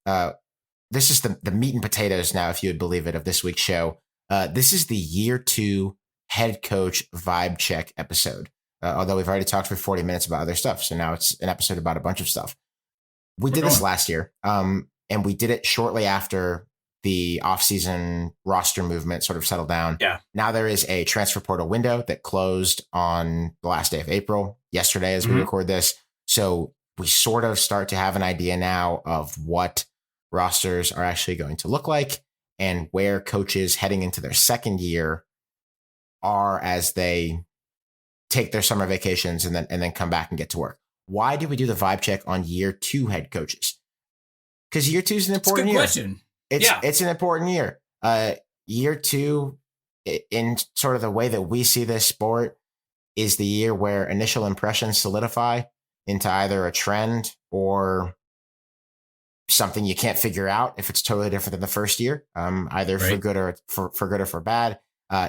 This is the meat and potatoes now, if you would believe it, of this week's show. This is the year 2 head coach vibe check episode. Although we've already talked for 40 minutes about other stuff. So now it's an episode about a bunch of stuff. We did this last year. And we did it shortly after the offseason roster movement sort of settled down.
Yeah.
Now there is a transfer portal window that closed on the last day of April, yesterday as we record this. So we sort of start to have an idea now of what rosters are actually going to look like and where coaches heading into their second year are as they take their summer vacations and then come back and get to work. Why did we do the vibe check on year 2 head coaches? Because year 2 is an important year.
Question.
It's an important year. Year 2, in sort of the way that we see this sport, is the year where initial impressions solidify into either a trend or something you can't figure out if it's totally different than the first year, either for good or for bad.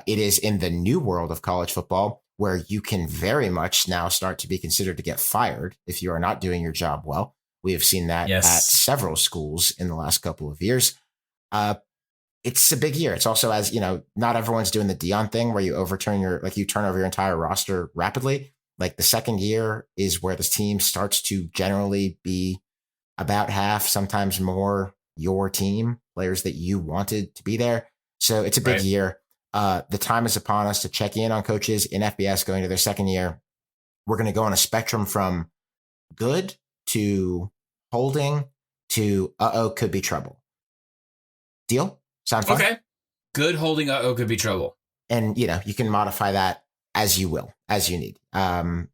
It is in the new world of college football where you can very much now start to be considered to get fired if you are not doing your job well. We have seen that at several schools in the last couple of years. It's a big year. It's also, as you know, not everyone's doing the Dion thing where you you turn over your entire roster rapidly. Like the second year is where this team starts to generally be about half, sometimes more your team, players that you wanted to be there. So it's a big year. The time is upon us to check in on coaches in FBS going to their second year. We're going to go on a spectrum from good to holding to could be trouble. Deal? Sound fun?
Okay. Good holding, could be trouble.
And, you can modify that as you will, as you need.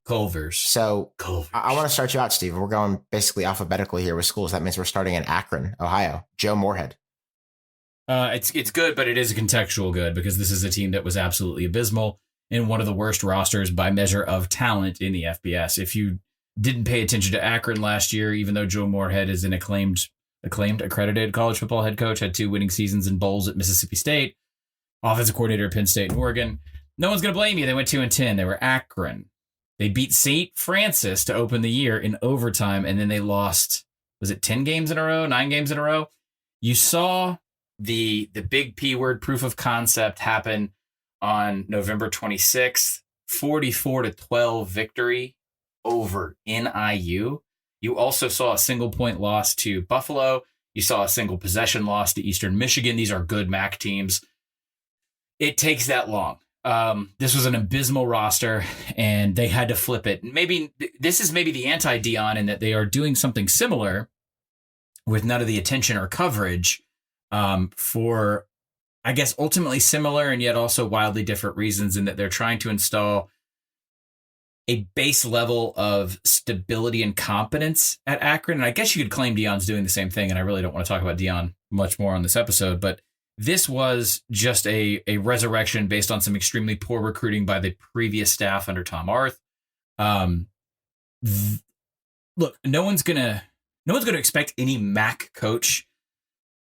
Culver's.
So I want to start you out, Steve. We're going basically alphabetically here with schools. That means we're starting in Akron, Ohio. Joe Moorhead.
It's good, but it is a contextual good because this is a team that was absolutely abysmal and one of the worst rosters by measure of talent in the FBS. If you didn't pay attention to Akron last year, even though Joe Moorhead is an acclaimed accredited college football head coach, had 2 winning seasons in bowls at Mississippi State, offensive coordinator at Penn State and Oregon. No one's going to blame you. They went 2-10. They were Akron. They beat St. Francis to open the year in overtime, and then they lost, was it 10 games in a row, 9 games in a row? You saw the big P word proof of concept happen on November 26th, 44-12 victory over NIU. You also saw a single point loss to Buffalo. You saw a single possession loss to Eastern Michigan. These are good MAC teams. It takes that long. This was an abysmal roster and they had to flip it. Maybe this is the anti-Dion in that they are doing something similar with none of the attention or coverage for, I guess, ultimately similar and yet also wildly different reasons, in that they're trying to install a base level of stability and competence at Akron. And I guess you could claim Dion's doing the same thing. And I really don't want to talk about Dion much more on this episode, but this was just a resurrection based on some extremely poor recruiting by the previous staff under Tom Arth. Look, no one's gonna expect any MAC coach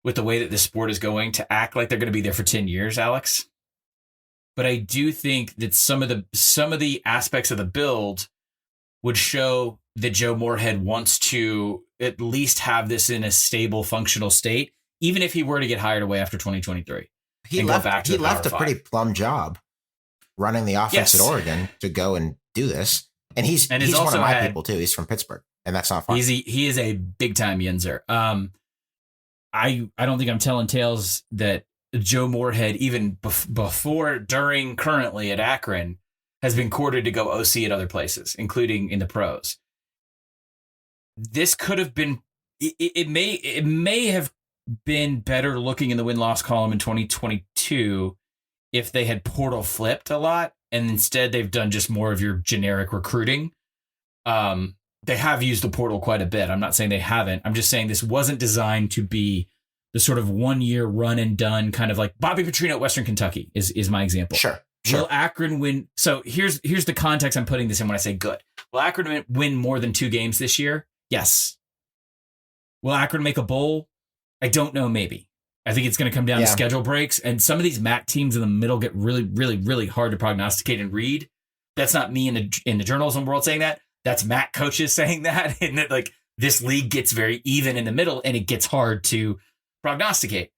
with the way that this sport is going to act like they're going to be there for 10 years, Alex. But I do think that some of the aspects of the build would show that Joe Moorhead wants to at least have this in a stable, functional state, even if he were to get hired away after 2023.
He left a pretty plum job running the offense at Oregon to go and do this. And he's one of my people too. He's from Pittsburgh, and that's not fun.
He is a big time Yinzer. I don't think I'm telling tales that Joe Moorhead, even before, during, currently at Akron, has been courted to go OC at other places, including in the pros. This could have been, it may have been better looking in the win-loss column in 2022 if they had portal flipped a lot, and instead they've done just more of your generic recruiting. They have used the portal quite a bit. I'm not saying they haven't. I'm just saying this wasn't designed to be the sort of 1 year run and done kind of like Bobby Petrino at Western Kentucky is my example.
Sure.
Will Akron win? So here's the context I'm putting this in when I say good. Will Akron win more than 2 games this year? Yes. Will Akron make a bowl? I don't know. Maybe. I think it's going to come down to schedule breaks, and some of these MAC teams in the middle get really, really, really hard to prognosticate and read. That's not me in the journalism world saying that. That's MAC coaches saying that, and that like this league gets very even in the middle, and it gets hard to prognosticate.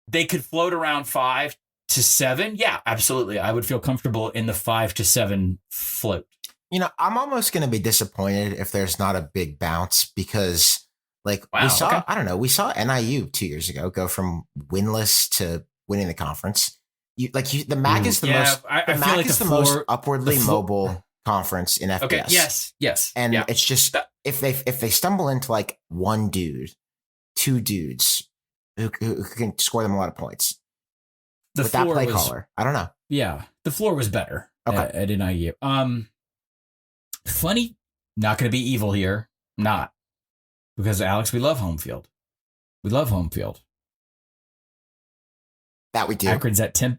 They could float around 5 to 7. Yeah, absolutely. I would feel comfortable in the 5 to 7 float.
You know, I'm almost going to be disappointed if there's not a big bounce because, like, we saw NIU 2 years ago go from winless to winning the conference. The MAC is the most. The MAC is the most upwardly mobile conference in FBS.
Okay. Yes.
And it's just if they stumble into like one dude, 2 dudes who can score them a lot of points. With that play caller, I don't know.
Yeah, the floor was better at NIU. Funny, not going to be evil here. Not. Because, Alex, we love home field. We love home field.
That we do.
Akron's at Temple.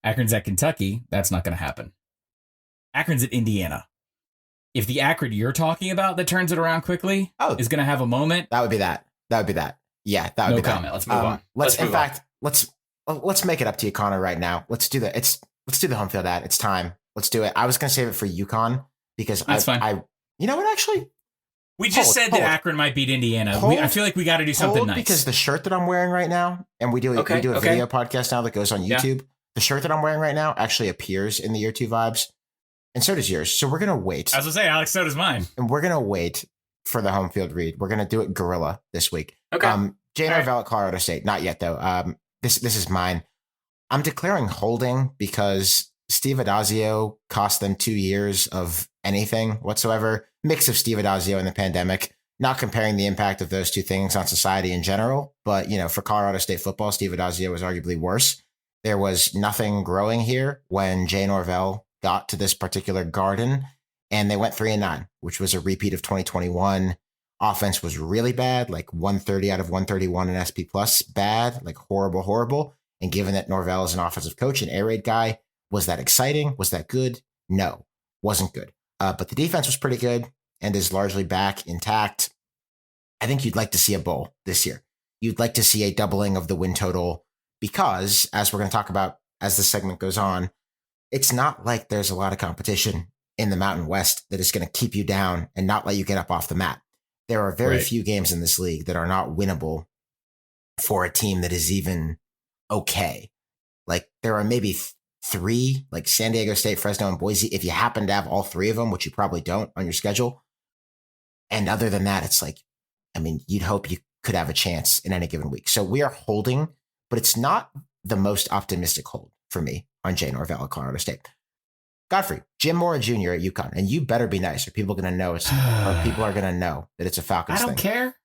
Akron's at Kentucky. That's not going to happen. Akron's at Indiana. If the Akron you're talking about that turns it around quickly is going to have a moment.
That would be that. Yeah, that would be that. No
comment. Let's move on.
Let's make it up to UConn right now. Let's do that. Let's do the home field ad. It's time. Let's do it. I was going to save it for UConn because
that's fine.
You know what? Actually,
we just said that Akron might beat Indiana. I feel like we got to do something nice
because the shirt that I'm wearing right now, and we do a video podcast now that goes on YouTube. Yeah. The shirt that I'm wearing right now actually appears in the Year 2 vibes, and so does yours. So we're gonna wait.
I was gonna say, Alex, so does mine.
And we're gonna wait for the home field read. We're gonna do it guerrilla this week.
Okay.
Jay Norvell at Colorado State. Not yet though. This is mine. I'm declaring holding because Steve Adazio cost them 2 years of anything whatsoever. Mix of Steve Adazio and the pandemic. Not comparing the impact of those two things on society in general, but for Colorado State football, Steve Adazio was arguably worse. There was nothing growing here when Jay Norvell got to this particular garden, and they went 3-9, which was a repeat of 2021. Offense was really bad, like 130 out of 131 in SP plus, bad, like horrible. And given that Norvell is an offensive coach and air raid guy, was that exciting? Was that good? No, wasn't good. But the defense was pretty good and is largely back intact. I think you'd like to see a bowl this year. You'd like to see a doubling of the win total because, as we're going to talk about as the segment goes on, it's not like there's a lot of competition in the Mountain West that is going to keep you down and not let you get up off the mat. There are very few games in this league that are not winnable for a team that is even okay. Like there are maybe 3, like San Diego State, Fresno, and Boise, if you happen to have all 3 of them, which you probably don't on your schedule. And other than that, it's like, you'd hope you could have a chance in any given week. So we are holding, but it's not the most optimistic hold for me on Jay Norvell at Colorado State. Godfrey, Jim Mora Jr. at UConn, and you better be nice, or people are going to know people are going to know that it's a Falcons thing.
I don't care.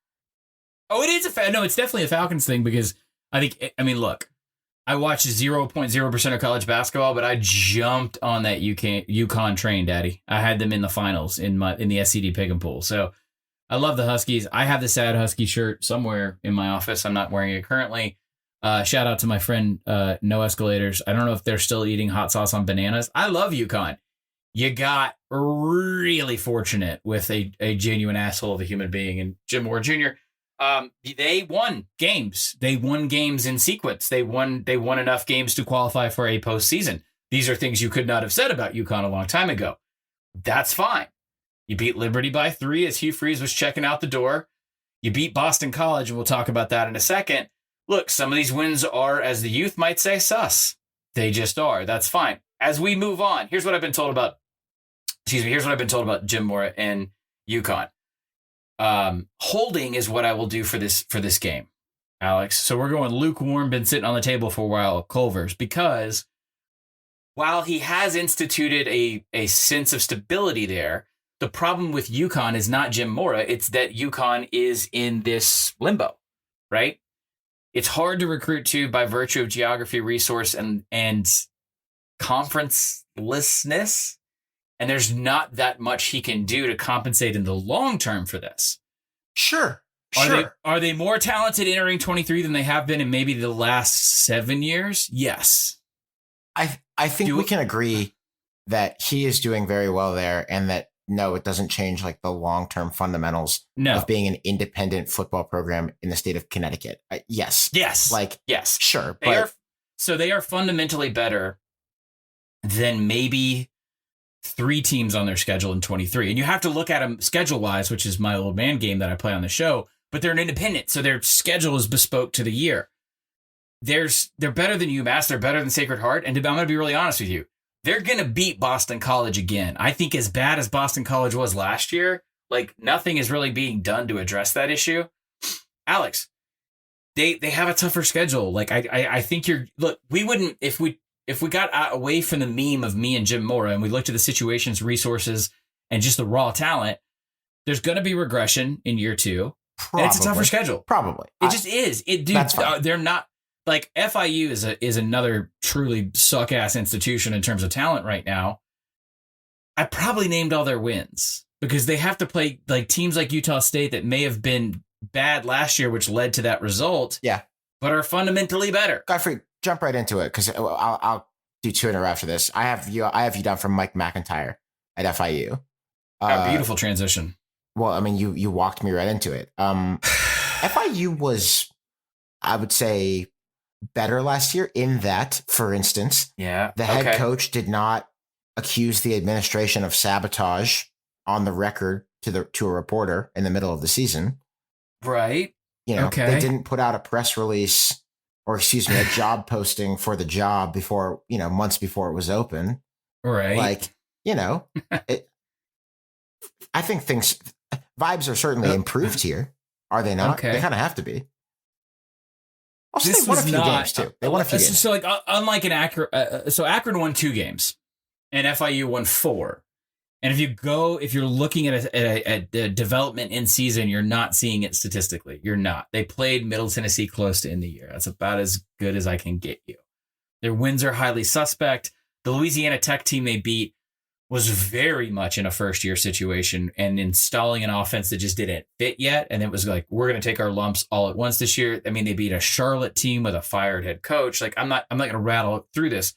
Oh, it is no, it's definitely a Falcons thing because look, I watched 0.0% of college basketball, but I jumped on that UConn train, Daddy. I had them in the finals in the SCD pick and pool. So I love the Huskies. I have the sad Husky shirt somewhere in my office. I'm not wearing it currently. Shout out to my friend No Escalators. I don't know if they're still eating hot sauce on bananas. I love UConn. You got really fortunate with a genuine asshole of a human being and Jim Moore Jr. They won games. They won games in sequence. They won enough games to qualify for a postseason. These are things you could not have said about UConn a long time ago. That's fine. You beat Liberty by 3 as Hugh Freeze was checking out the door. You beat Boston College, and we'll talk about that in a second. Look, some of these wins are, as the youth might say, sus. They just are. That's fine. As we move on, here's what I've been told about Jim Mora and UConn. Holding is what I will do for this game, Alex. So we're going lukewarm, been sitting on the table for a while at Culver's, because while he has instituted a sense of stability there, the problem with UConn is not Jim Mora. It's that UConn is in this limbo, right? It's hard to recruit to by virtue of geography, resource, and conferencelessness. And there's not that much he can do to compensate in the long term for this.
Sure.
Are they more talented entering 23 than they have been in maybe the last 7 years? Yes.
I think we can agree that he is doing very well there, and that no, it doesn't change like the long-term fundamentals of being an independent football program in the state of Connecticut. Yes.
Yes.
Sure.
They are fundamentally better than maybe 3 teams on their schedule in 23. And you have to look at them schedule-wise, which is my old man game that I play on the show, but they're an independent, so their schedule is bespoke to the year. They're better than UMass, they're better than Sacred Heart, and I'm going to be really honest with you. They're going to beat Boston College again. I think as bad as Boston College was last year, like nothing is really being done to address that issue. Alex, they have a tougher schedule. Like I think we wouldn't, if we got away from the meme of me and Jim Mora and we looked at the situations, resources, and just the raw talent, there's going to be regression in year 2.
Probably.
And it's a tougher schedule.
Probably.
It just is. They're not. Like FIU is another truly suck-ass institution in terms of talent right now. I probably named all their wins because they have to play like teams like Utah State that may have been bad last year, which led to that result.
Yeah, but
are fundamentally better.
Godfrey, jump right into it because I'll do 2 in a row after this. I have you down from Mike McIntyre at FIU.
Beautiful transition.
Well, I mean, you walked me right into it. FIU was, I would say, better last year in that, for instance, the head coach did not accuse the administration of sabotage on the record to a reporter in the middle of the season.
Right.
They didn't put out a press release or, a job posting for the job before, months before it was open.
Right.
Like, I think vibes are certainly improved here. Are they not?
Okay.
They kind of have to be. Also, they won a few games too. They won a few games.
So, like, unlike an Akron, so Akron won 2 games, and FIU won 4. And if you're looking at a development in season, you're not seeing it statistically. You're not. They played Middle Tennessee close to end the year. That's about as good as I can get you. Their wins are highly suspect. The Louisiana Tech team they beat was very much in a first-year situation and installing an offense that just didn't fit yet. And it was like, we're going to take our lumps all at once this year. I mean, they beat a Charlotte team with a fired head coach. Like, I'm not going to rattle through this.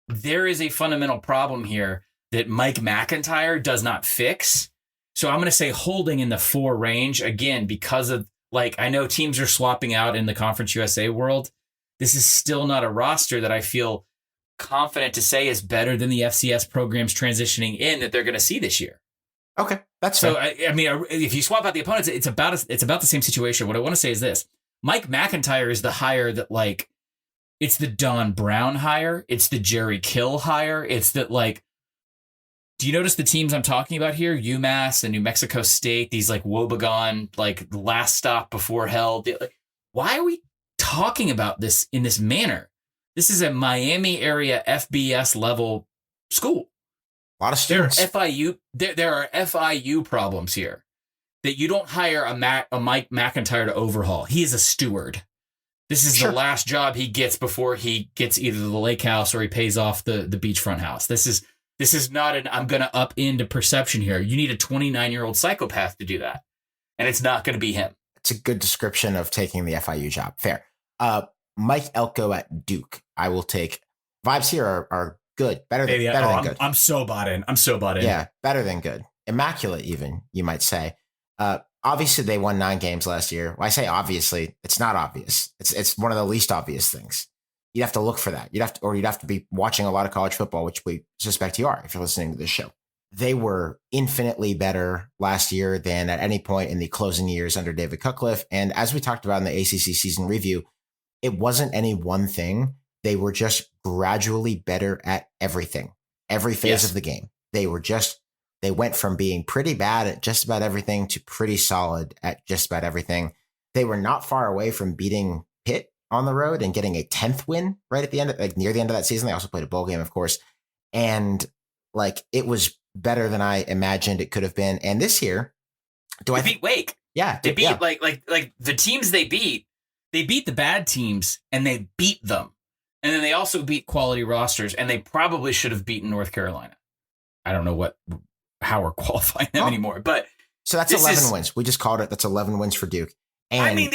There is a fundamental problem here that Mike McIntyre does not fix. So I'm going to say holding in the 4 range, again, because of, like, I know teams are swapping out in the Conference USA world. This is still not a roster that I feel confident to say is better than the FCS programs transitioning in that they're going to see this year.
Okay, that's
so.
fair.
I mean, if you swap out the opponents, it's about the same situation. What I want to say is this: Mike McIntyre is the hire that, like, it's the Don Brown hire, it's the Jerry Kill hire, it's that, like. Do you notice the teams I'm talking about here? UMass and New Mexico State, these like woebegone, like last stop before hell. Why are we talking about this in this manner? This is a Miami area FBS level school.
A lot of students.
There are FIU problems here that you don't hire a Mike McIntyre to overhaul. He is a steward. This is the last job he gets before he gets either the lake house or he pays off the beachfront house. This is not an I'm going to upend perception here. You need a 29-year-old psychopath to do that. And it's not going to be him.
It's a good description of taking the FIU job. Fair. Mike Elko at Duke. I will take. Vibes here are good. Better than good.
I'm so bought in.
Yeah, better than good. Immaculate, even, you might say. Obviously, they won 9 games last year. When I say obviously, it's not obvious. It's one of the least obvious things. You'd have to look for that. You'd have to be watching a lot of college football, which we suspect you are if you're listening to this show. They were infinitely better last year than at any point in the closing years under David Cutcliffe. And as we talked about in the ACC season review, it wasn't any one thing. They were just gradually better at everything, every phase of the game. They went from being pretty bad at just about everything to pretty solid at just about everything. They were not far away from beating Pitt on the road and getting a 10th win right at the end, like near the end of that season. They also played a bowl game, of course. And like, it was better than I imagined it could have been. And this year,
they beat Wake.
Yeah.
They beat like the teams they beat the bad teams and they beat them. And then they also beat quality rosters and they probably should have beaten North Carolina. I don't know how we're qualifying them anymore, but
So that's 11 wins. We just called it. That's 11 wins for Duke. And
I mean,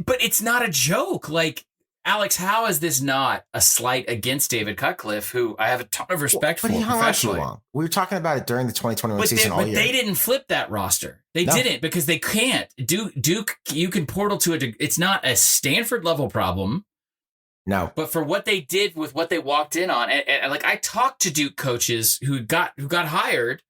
but it's not a joke. Like, Alex, how is this not a slight against David Cutcliffe, who I have a ton of respect for?
But he hung on too
professionally.
long. We were talking about it during the 2021 season all year.
But they didn't flip that roster. They didn't, because they can't. Duke, you can portal to it. It's not a Stanford level problem.
No.
But for what they did with what they walked in on, and like, I talked to Duke coaches who got hired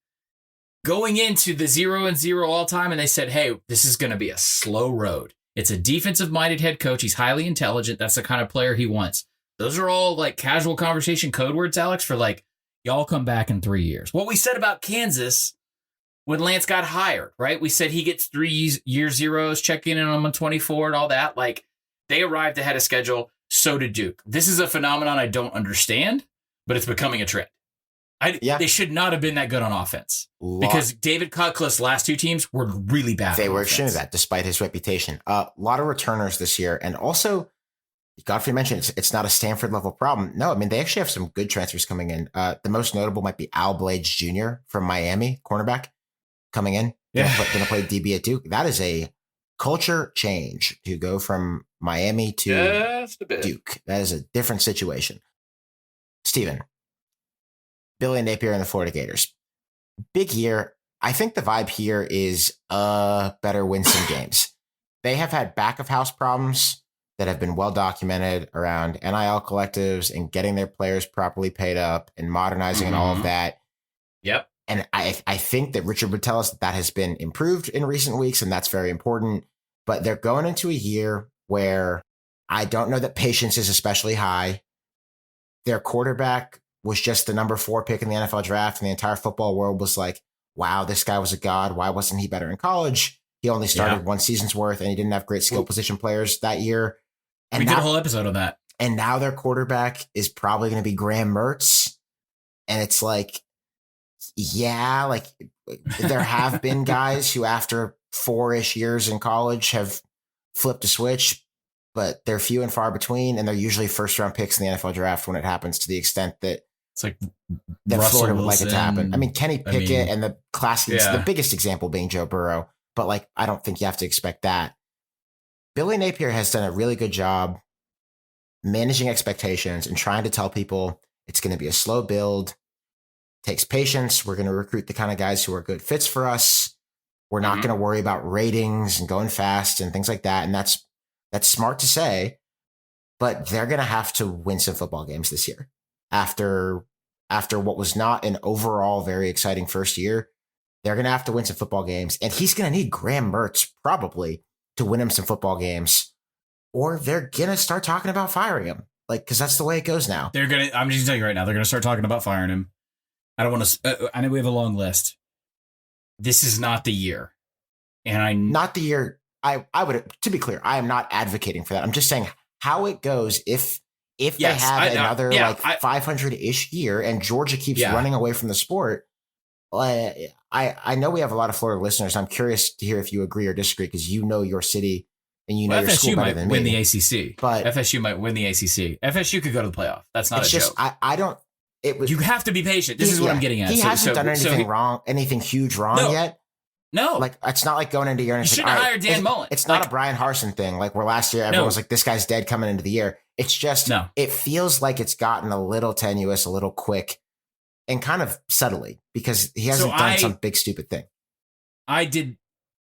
going into the 0-0 all time, and they said, hey, this is going to be a slow road. It's a defensive-minded head coach. He's highly intelligent. That's the kind of player he wants. Those are all like casual conversation code words, Alex, for like, y'all come back in 3 years. What we said about Kansas when Lance got hired, right? We said he gets 3 year zeros, checking in on 24 and all that. Like, they arrived ahead of schedule. So did Duke. This is a phenomenon I don't understand, but it's becoming a trend. They should not have been that good on offense because David Cutcliffe's last 2 teams were really bad.
They were extremely bad, despite his reputation. A lot of returners this year. And also, Godfrey mentioned it's not a Stanford level problem. No, I mean, they actually have some good transfers coming in. The most notable might be Al Blades Jr. from Miami, cornerback, coming in. Going to play DB at Duke. That is a culture change to go from Miami to Duke. That is a different situation. Steven, Billy Napier and the Florida Gators. Big year. I think the vibe here is better win some games. They have had back of house problems that have been well documented around NIL collectives and getting their players properly paid up and modernizing and all of that.
Yep.
And I think that Richard would tell us that has been improved in recent weeks, and that's very important. But they're going into a year where I don't know that patience is especially high. Their quarterback was just the number 4 pick in the NFL draft, and the entire football world was like, wow, this guy was a god. Why wasn't he better in college? He only started 1 season's worth, and he didn't have great skill position players that year. And
we did a whole episode on that.
And now their quarterback is probably going to be Graham Mertz. And it's like, yeah, like there have been guys who after 4-ish years in college have flipped a switch, but they're few and far between. And they're usually first round picks in the NFL draft when it happens, to the extent that
it's like
that
Russell
Florida would
Wilson.
like it to happen. I mean, Kenny Pickett and the classic, the biggest example being Joe Burrow, but like, I don't think you have to expect that. Billy Napier has done a really good job managing expectations and trying to tell people it's going to be a slow build. Takes patience. We're going to recruit the kind of guys who are good fits for us. We're not going to worry about ratings and going fast and things like that. And that's smart to say, but they're going to have to win some football games this year after what was not an overall very exciting first year. They're going to have to win some football games, and he's going to need Graham Mertz probably to win him some football games, or they're going to start talking about firing him. Like, cause that's the way it goes now.
I'm just going to tell you right now, they're going to start talking about firing him. I don't want to. I know we have a long list. This is not the year, and
not the year. I would, to be clear, I am not advocating for that. I'm just saying how it goes if they have another 500-ish year and Georgia keeps running away from the sport. I know we have a lot of Florida listeners. I'm curious to hear if you agree or disagree, because you know your city and you know your school better than me.
FSU might win the ACC,
but
FSU might win the ACC. FSU could go to the playoff. That's not a joke.
I don't. You
have to be patient. This is what I'm getting at.
He hasn't done anything wrong, anything huge wrong yet.
No,
like it's not like going into year.
You shouldn't hire Dan Mullen.
It's not a Brian Harsin thing. Like where last year everyone was like, "This guy's dead coming into the year." It's just it feels like it's gotten a little tenuous, a little quick, and kind of subtly because he hasn't done some big stupid thing.
I did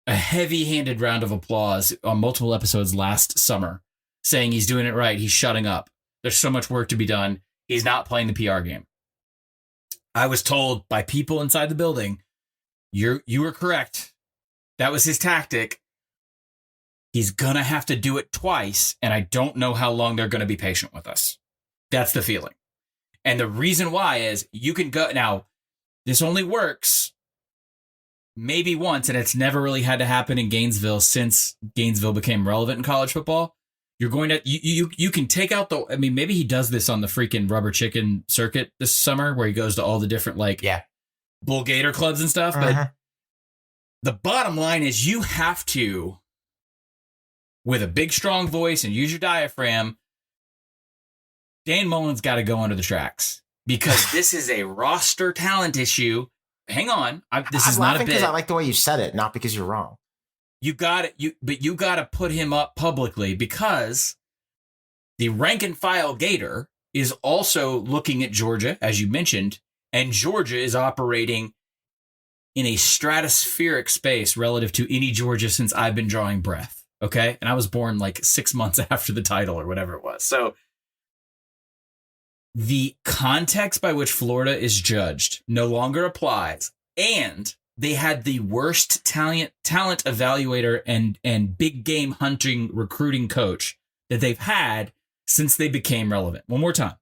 a heavy-handed round of applause on multiple episodes last summer, saying he's doing it right. He's shutting up. There's so much work to be done. He's not playing the PR game. I was told by people inside the building, you were correct. That was his tactic. He's going to have to do it twice, and I don't know how long they're going to be patient with us. That's the feeling. And the reason why is you can go... Now, this only works maybe once, and it's never really had to happen in Gainesville since Gainesville became relevant in college football. You're going to... You can take out the... I mean, maybe he does this on the freaking Rubber Chicken circuit this summer, where he goes to all the different, Bull Gator clubs and stuff, but the bottom line is you have to, with a big, strong voice and use your diaphragm, Dan Mullen's got to go under the tracks because this is a roster talent issue. hang on. This
I'm
is not a
laughing
bit.
because I like the way you said it, not because you're wrong.
You got it. But you got to put him up publicly because the rank and file Gator is also looking at Georgia, as you mentioned, and Georgia is operating in a stratospheric space relative to any Georgia since I've been drawing breath. Okay. And I was born like 6 months after the title or whatever it was. So the context by which Florida is judged no longer applies. And they had the worst talent evaluator and big game hunting recruiting coach that they've had since they became relevant. One more time.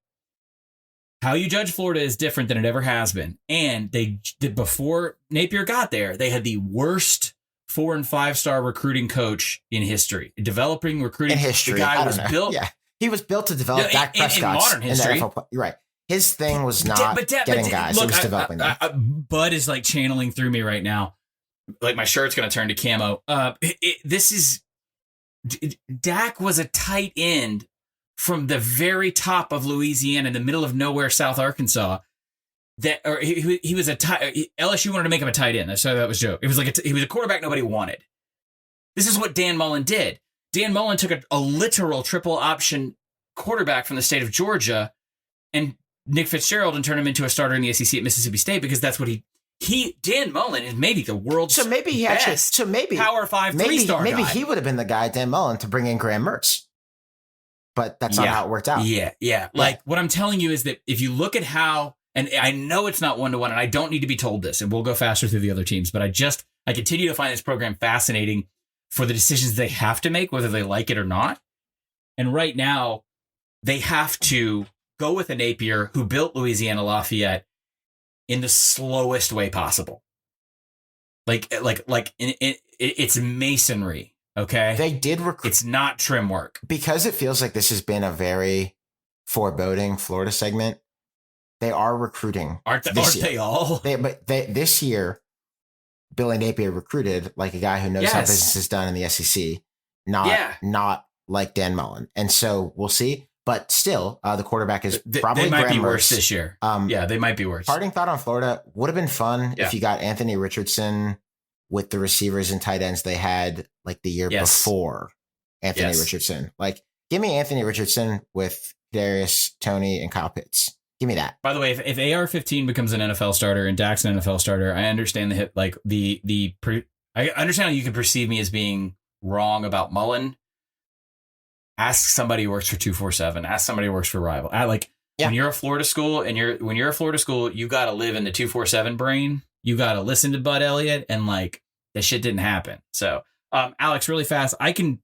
How you judge Florida is different than it ever has been. And they did, before Napier got there, they had the worst 4- and 5-star recruiting coach in history. Developing recruiting.
In history.
The guy was built.
Yeah. He was built to develop Dak Prescott
in modern history.
You're right. His thing was not getting guys.
Look,
it was developing them.
Bud is like channeling through me right now. Like my shirt's going to turn to camo. Dak was a tight end from the very top of Louisiana in the middle of nowhere, South Arkansas. He was a tight. LSU wanted to make him a tight end. So that was a joke. It was like he was a quarterback nobody wanted. This is what Dan Mullen did. Dan Mullen took a literal triple option quarterback from the state of Georgia and Nick Fitzgerald and turned him into a starter in the SEC at Mississippi State because that's what Dan Mullen is maybe the world's
so maybe he
best
actually so maybe
Power 5 3-star
maybe
guy.
he would have been the guy, Dan Mullen, to bring in Graham Mertz. But that's not how it worked out.
Yeah. Like what I'm telling you is that if you look at how, and I know it's not 1-to-1 and I don't need to be told this and we'll go faster through the other teams, but I continue to find this program fascinating for the decisions they have to make, whether they like it or not. And right now they have to go with a Napier who built Louisiana Lafayette in the slowest way possible. It's masonry. Okay.
They did recruit.
It's not trim work.
Because it feels like this has been a very foreboding Florida segment. They are recruiting.
Aren't they all?
This year, Billy Napier recruited like a guy who knows how business is done in the SEC, not like Dan Mullen. And so we'll see. But still, the quarterback is probably
they might
Graham
be worse
Mertz.
this year. They might be worse.
Parting thought on Florida would have been fun if you got Anthony Richardson with the receivers and tight ends they had like the year before Anthony Richardson. Like, give me Anthony Richardson with Darius, Tony, and Kyle Pitts. Give me that.
By the way, if AR-15 becomes an NFL starter and Dak's an NFL starter, I understand I understand how you can perceive me as being wrong about Mullen. Ask somebody who works for 247. Ask somebody who works for Rival. When you're a Florida school you got to live in the 247 brain. You got to listen to Bud Elliott, and like that shit didn't happen. So, Alex, really fast. I can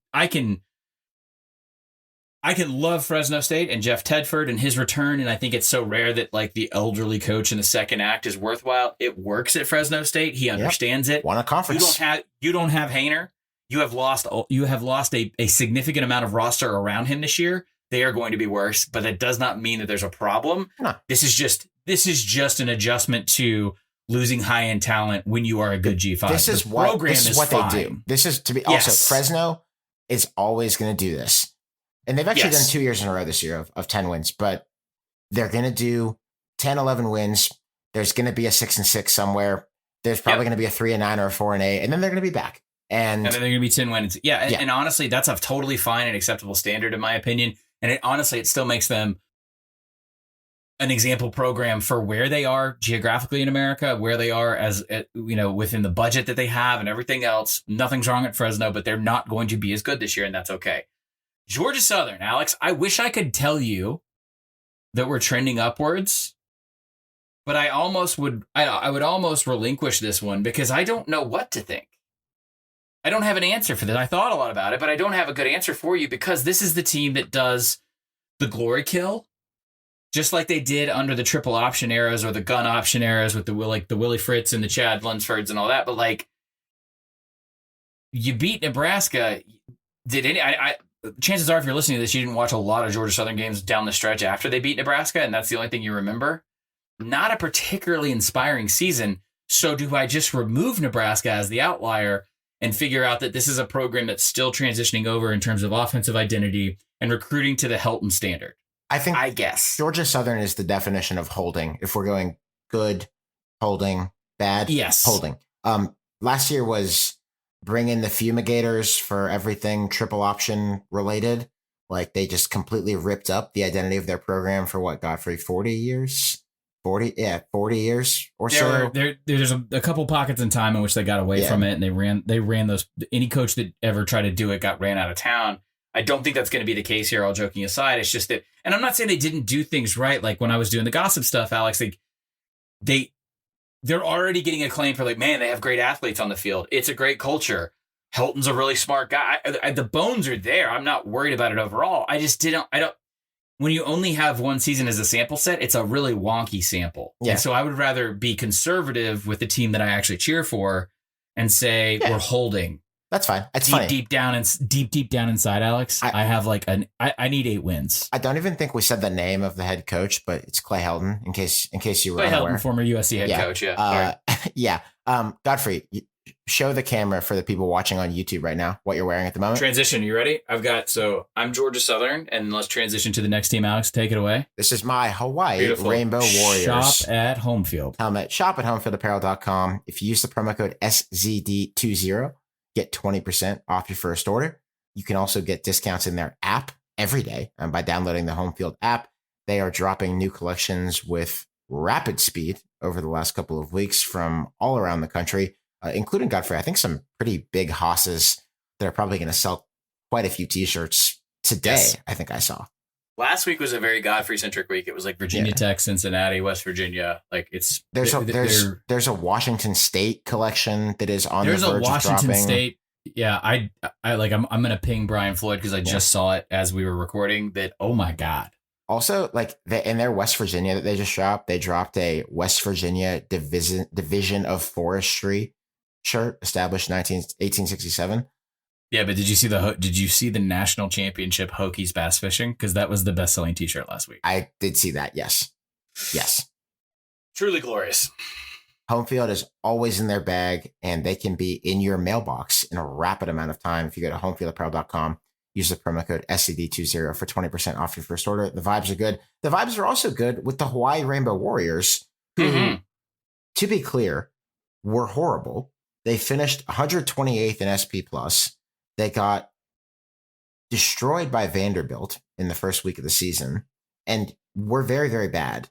love Fresno State and Jeff Tedford and his return, and I think it's so rare that like the elderly coach in the second act is worthwhile. It works at Fresno State. He understands it.
Won a conference.
You don't have Hainer. You have lost a significant amount of roster around him this year. They are going to be worse, but that does not mean that there's a problem.
No.
This is just an adjustment to losing high-end talent when you are a good G5.
This is what they do. This is also Fresno is always going to do this. And they've actually done 2 years in a row this year of 10 wins, but they're going to do 10, 11 wins. There's going to be a 6-6 somewhere. There's probably going to be a 3-9 or a 4-8, and then they're going to be back. And then
they're going to be 10 wins. And honestly, that's a totally fine and acceptable standard in my opinion. And it still makes them an example program for where they are geographically in America, where they are as within the budget that they have and everything else. Nothing's wrong at Fresno, but they're not going to be as good this year, and that's okay. Georgia Southern, Alex, I wish I could tell you that we're trending upwards, but I would almost relinquish this one because I don't know what to think. I don't have an answer for this. I thought a lot about it, but I don't have a good answer for you because this is the team that does the glory kill, just like they did under the triple option eras or the gun option eras with the Willie Fritz and the Chad Lunsfords and all that. But like, you beat Nebraska. Chances are, if you're listening to this, you didn't watch a lot of Georgia Southern games down the stretch after they beat Nebraska, and that's the only thing you remember. Not a particularly inspiring season. So do I just remove Nebraska as the outlier and figure out that this is a program that's still transitioning over in terms of offensive identity and recruiting to the Helton standard? I guess
Georgia Southern is the definition of holding. If we're going good, holding, bad.
Yes.
Holding. Last year was bring in the fumigators for everything triple option related. Like they just completely ripped up the identity of their program for what, Godfrey, 40 years? 40 years or so.
There's a couple pockets in time in which they got away from it, and they ran those. Any coach that ever tried to do it got ran out of town. I don't think that's going to be the case here. All joking aside, it's just that, and I'm not saying they didn't do things right. Like when I was doing the gossip stuff, Alex, they're already getting acclaim for like, man, they have great athletes on the field. It's a great culture. Helton's a really smart guy. The bones are there. I'm not worried about it overall. I don't. When you only have one season as a sample set, it's a really wonky sample.
Yeah.
And so I would rather be conservative with the team that I actually cheer for and say we're holding.
That's fine. It's
deep down inside, Alex. I have like I need 8 wins.
I don't even think we said the name of the head coach, but it's Clay Helton. In case you were
Clay
unaware.
Helton, former USC head coach. Yeah.
Yeah. Godfrey, show the camera for the people watching on YouTube right now what you're wearing at the moment.
Transition. You ready? I'm Georgia Southern, and let's transition to the next team. Alex, take it away.
This is my Hawaii
Beautiful.
Rainbow Warriors
Shop at Homefield
helmet. Shop at homefieldapparel.com. If you use the promo code SZD20, get 20% off your first order. You can also get discounts in their app every day by downloading the Homefield app. They are dropping new collections with rapid speed over the last couple of weeks from all around the country, including Godfrey. I think some pretty big hosses that are probably going to sell quite a few t-shirts today. Yes. I think I saw.
Last week was a very Godfrey-centric week. It was like Virginia Tech, Cincinnati, West Virginia. Like
there's a Washington State collection that is on the verge of dropping. There's a Washington State.
Yeah, I'm gonna ping Brian Floyd because I just saw it as we were recording. That, oh my God.
Also, like in their West Virginia that they just dropped, they dropped a West Virginia Division of Forestry shirt established 1867.
Yeah, but did you see the national championship Hokies bass fishing? Because that was the best selling T-shirt last week.
I did see that. Yes.
Truly glorious.
Homefield is always in their bag, and they can be in your mailbox in a rapid amount of time. If you go to homefieldapparel.com, use the promo code SCD20 for 20% off your first order. The vibes are good. The vibes are also good with the Hawaii Rainbow Warriors, who, to be clear, were horrible. They finished 128th in SP+. They got destroyed by Vanderbilt in the first week of the season and were very, very bad.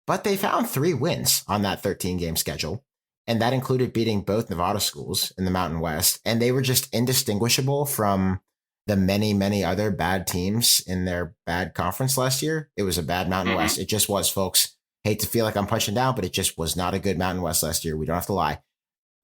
But they found 3 wins on that 13-game schedule, and that included beating both Nevada schools in the Mountain West. And they were just indistinguishable from the many, many other bad teams in their bad conference last year. It was a bad Mountain West. It just was, folks. Hate to feel like I'm punching down, but it just was not a good Mountain West last year. We don't have to lie.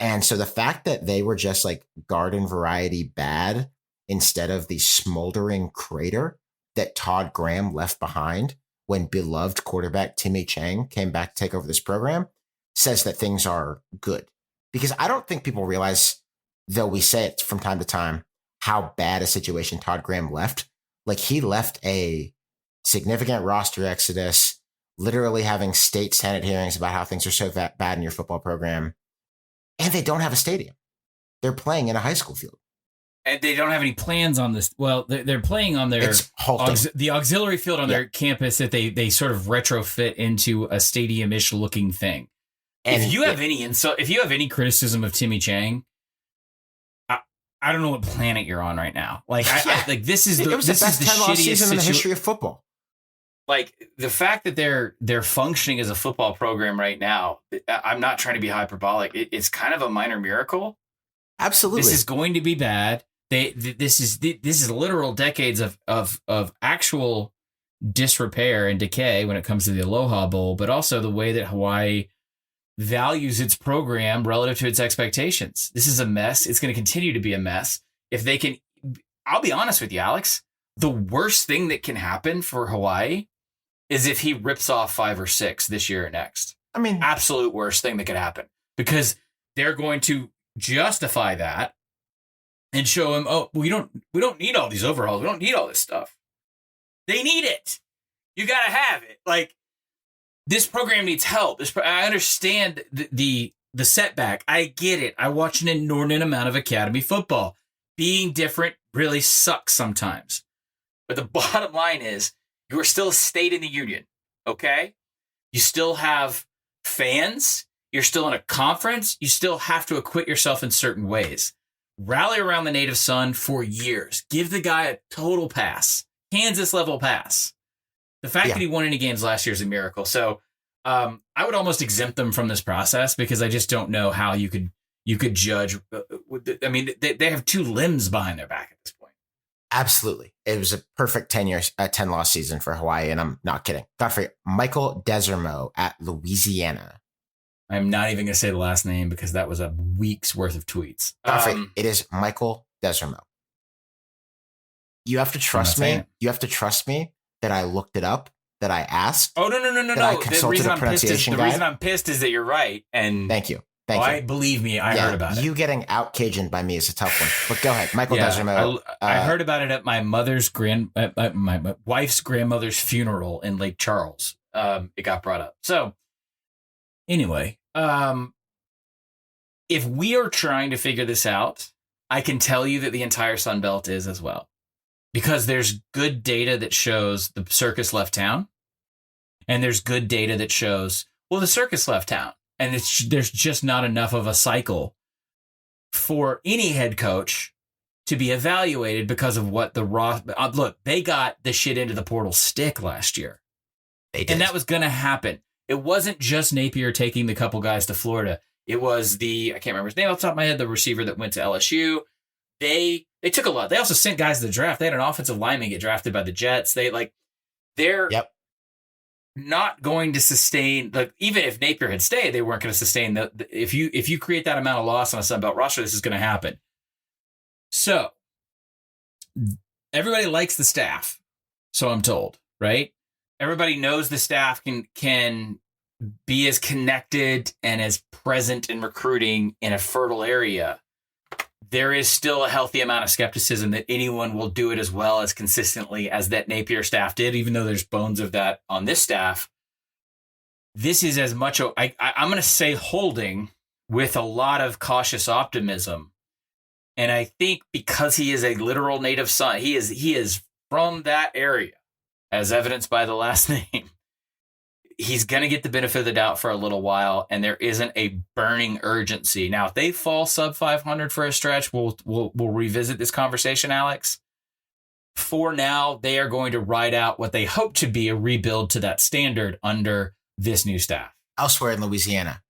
And so the fact that they were just like garden variety bad instead of the smoldering crater that Todd Graham left behind when beloved quarterback Timmy Chang came back to take over this program says that things are good. Because I don't think people realize, though we say it from time to time, how bad a situation Todd Graham left. Like he left a significant roster exodus, literally having state Senate hearings about how things are so bad in your football program. And they don't have a stadium. They're playing in a high school field.
And they don't have any plans on this. Well, they're playing on their the auxiliary field on their campus that they sort of retrofit into a stadium-ish looking thing. And if you have any criticism of Timmy Chang, I don't know what planet you're on right now. Like this is
the best 10-loss season in the history of football.
Like the fact that they're functioning as a football program right now, I'm not trying to be hyperbolic. It's kind of a minor miracle.
Absolutely,
this is going to be bad. This is literal decades of actual disrepair and decay when it comes to the Aloha Bowl, but also the way that Hawaii values its program relative to its expectations. This is a mess. It's going to continue to be a mess. If they can, I'll be honest with you, Alex. The worst thing that can happen for Hawaii is if he rips off 5 or 6 this year or next. I mean, absolute worst thing that could happen, because they're going to justify that and show him, oh, we don't need all these overhauls. We don't need all this stuff. They need it. You got to have it. Like, this program needs help. I understand the setback. I get it. I watch an inordinate amount of academy football. Being different really sucks sometimes. But the bottom line is, you are still a state in the union, okay? You still have fans You're still in a conference. You still have to acquit yourself in certain ways. Rally around the native son for years. Give the guy a total pass. Kansas level pass. The fact that he won any games last year is a miracle. So I would almost exempt them from this process because I just don't know how you could judge. I mean, they have 2 limbs behind their back at this point.
Absolutely. It was a perfect 10-loss season for Hawaii, and I'm not kidding. Godfrey, Michael Desormeaux at Louisiana.
I'm not even going to say the last name because that was a week's worth of tweets.
Godfrey, it is Michael Desormeaux. You have to trust me. You have to trust me that I looked it up, that I asked.
Oh, no. The reason I'm pissed is that you're right. And
thank you. Thank you.
Believe me, I heard about it.
You getting out Cajun by me is a tough one. But go ahead. Michael Desormeaux.
I heard about it at my my wife's grandmother's funeral in Lake Charles. It got brought up. So anyway, if we are trying to figure this out, I can tell you that the entire Sun Belt is as well. Because there's good data that shows the circus left town. And there's good data that shows, well, the circus left town. And there's just not enough of a cycle for any head coach to be evaluated because of what the look, they got the shit into the portal stick last year. They did. And that was going to happen. It wasn't just Napier taking the couple guys to Florida. It was I can't remember his name off the top of my head, the receiver that went to LSU. They took a lot. They also sent guys to the draft. They had an offensive lineman get drafted by the Jets. They're not going to sustain, even if Napier had stayed, they weren't going to sustain if you create that amount of loss on a Sun Belt roster, this is going to happen. So everybody likes the staff. So I'm told, right? Everybody knows the staff can be as connected and as present in recruiting in a fertile area. There is still a healthy amount of skepticism that anyone will do it as well as consistently as that Napier staff did, even though there's bones of that on this staff. This is as much, I'm going to say holding with a lot of cautious optimism. And I think because he is a literal native son, he is from that area, as evidenced by the last name. He's going to get the benefit of the doubt for a little while, and there isn't a burning urgency. Now, if they fall sub 500 for a stretch, we'll revisit this conversation, Alex. For now, they are going to ride out what they hope to be a rebuild to that standard under this new staff.
Elsewhere in Louisiana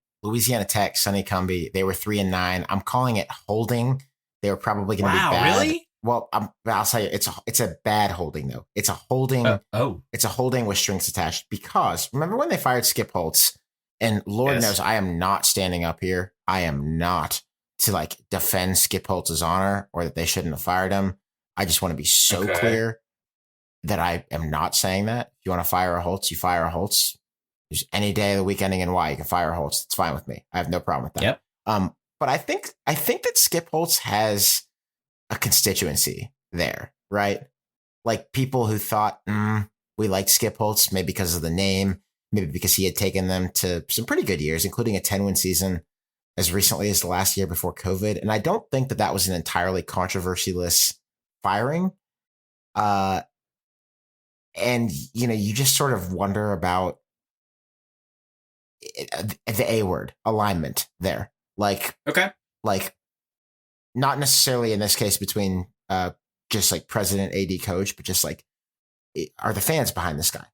Tech, Sonny Cumbie, they were 3-9. I'm calling it holding. They were probably going to be bad. Really? Well, I'll tell you, it's a bad holding though. It's a holding. It's a holding with strings attached because remember when they fired Skip Holtz, and Lord knows I am not standing up here. I am not to defend Skip Holtz's honor or that they shouldn't have fired him. I just want to be so clear that I am not saying that. If you want to fire a Holtz, you fire a Holtz. There's any day of the week ending in Y, you can fire a Holtz. It's fine with me. I have no problem with that.
Yep.
But I think that Skip Holtz has a constituency there, right? Like people who thought, we liked Skip Holtz, maybe because of the name, maybe because he had taken them to some pretty good years, including a 10-win season as recently as the last year before COVID. And I don't think that was an entirely controversy-less firing. And, you just sort of wonder about the A word, alignment there. Not necessarily in this case between just president, AD, coach, but just are the fans behind this guy?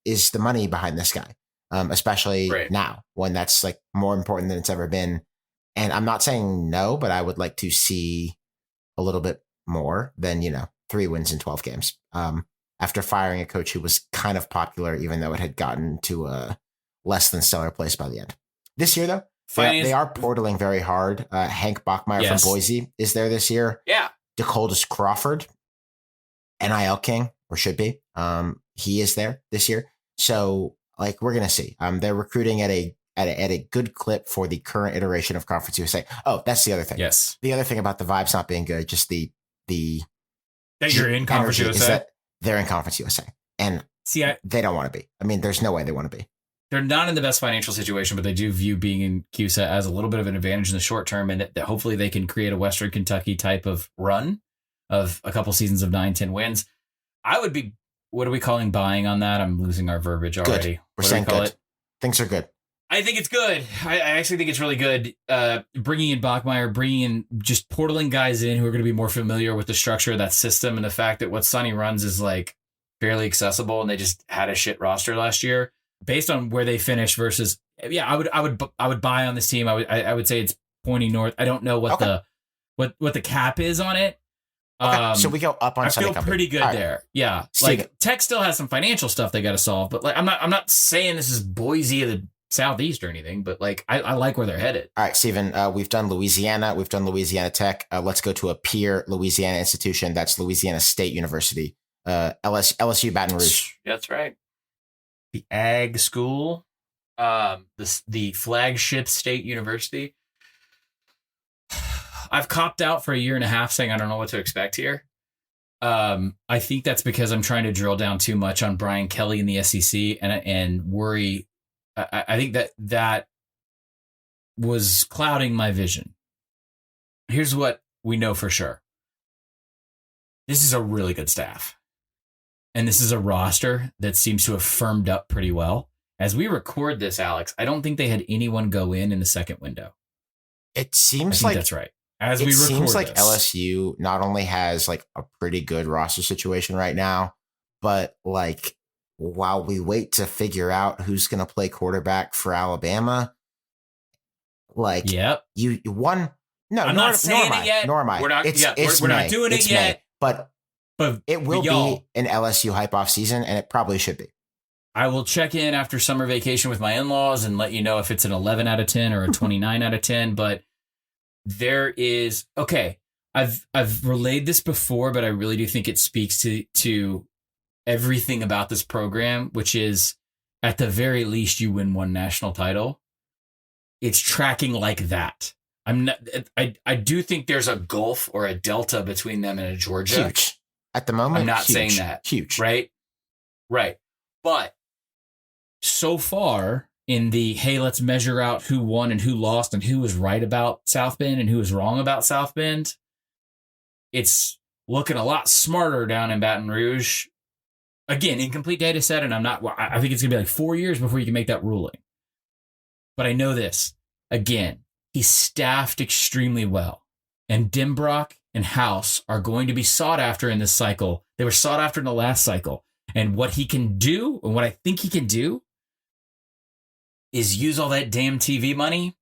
Is the money behind this guy? Especially now when that's more important than it's ever been. And I'm not saying no, but I would like to see a little bit more than, 3 wins in 12 games. After firing a coach who was kind of popular, even though it had gotten to a less than stellar place by the end. This year, though, they are portaling very hard. Hank Bachmeier from Boise is there this year.
Yeah.
Dakotas Crawford, NIL king, or should be. He is there this year. So, we're going to see. They're recruiting at a good clip for the current iteration of Conference USA. Oh, that's the other thing.
Yes.
The other thing about the vibes not being good, just the
that you're in Conference USA.
Is that they're in Conference USA. And they don't want to be. I mean, there's no way they want to be.
They're not in the best financial situation, but they do view being in CUSA as a little bit of an advantage in the short term, and that hopefully they can create a Western Kentucky type of run of a couple seasons of 9-10 wins. I would be, what are we calling buying on that? I'm losing our verbiage already.
Good. We're saying good. Things are good.
I I think it's good. I actually think it's really good. Bringing in Bachmeier, bringing in just portaling guys in who are going to be more familiar with the structure of that system and the fact that what Sonny runs is like fairly accessible, and they just had a shit roster last year based on where they finished versus. Yeah, I would buy on this team. I would say it's pointing north. I don't know what the cap is on it.
Okay, so we go up on
I
Sunday
feel
Company.
pretty good there. Yeah.
Steven.
Like Tech still has some financial stuff they got to solve, but like I'm not saying this is Boise of the Southeast or anything, but like I like where they're headed.
All right, Stephen, we've done Louisiana. We've done Louisiana Tech. Let's go to a peer Louisiana institution. That's Louisiana State University, LSU Baton Rouge.
That's right. The Ag School, the flagship state university. I've copped out for a year and a half saying I don't know what to expect here. I think that's because I'm trying to drill down too much on Brian Kelly in the SEC and worry. I think that was clouding my vision. Here's what we know for sure. This is a really good staff. And this is a roster that seems to have firmed up pretty well. As we record this, Alex, I don't think they had anyone go in the second window.
It seems like
that's right. As
it
we record
seems like
this.
LSU not only has like a pretty good roster situation right now, but like while we wait to figure out who's going to play quarterback for Alabama, like
yep.
you won. No,
I'm not saying it yet.
Nor am I.
We're not. We're not doing it yet.
But it will be an LSU hype off season, and it probably should be.
I will check in after summer vacation with my in-laws and let you know if it's an 11 out of 10 or a 29 out of 10. But there is I've relayed this before, but I really do think it speaks to everything about this program, which is at the very least you win one national title. It's tracking like that. I do think there's a gulf or a delta between them and a Georgia.
Huge. At the moment,
I'm not saying that.
Huge.
Right. But so far in the, hey, let's measure out who won and who lost and who was right about South Bend and who was wrong about South Bend, it's looking a lot smarter down in Baton Rouge. Again, incomplete data set, and I think it's going to be like 4 years before you can make that ruling. But I know this. Again, he's staffed extremely well. And Dimbrock and House are going to be sought after in this cycle. They were sought after in the last cycle. And what he can do, and what I think he can do, is use all that damn TV money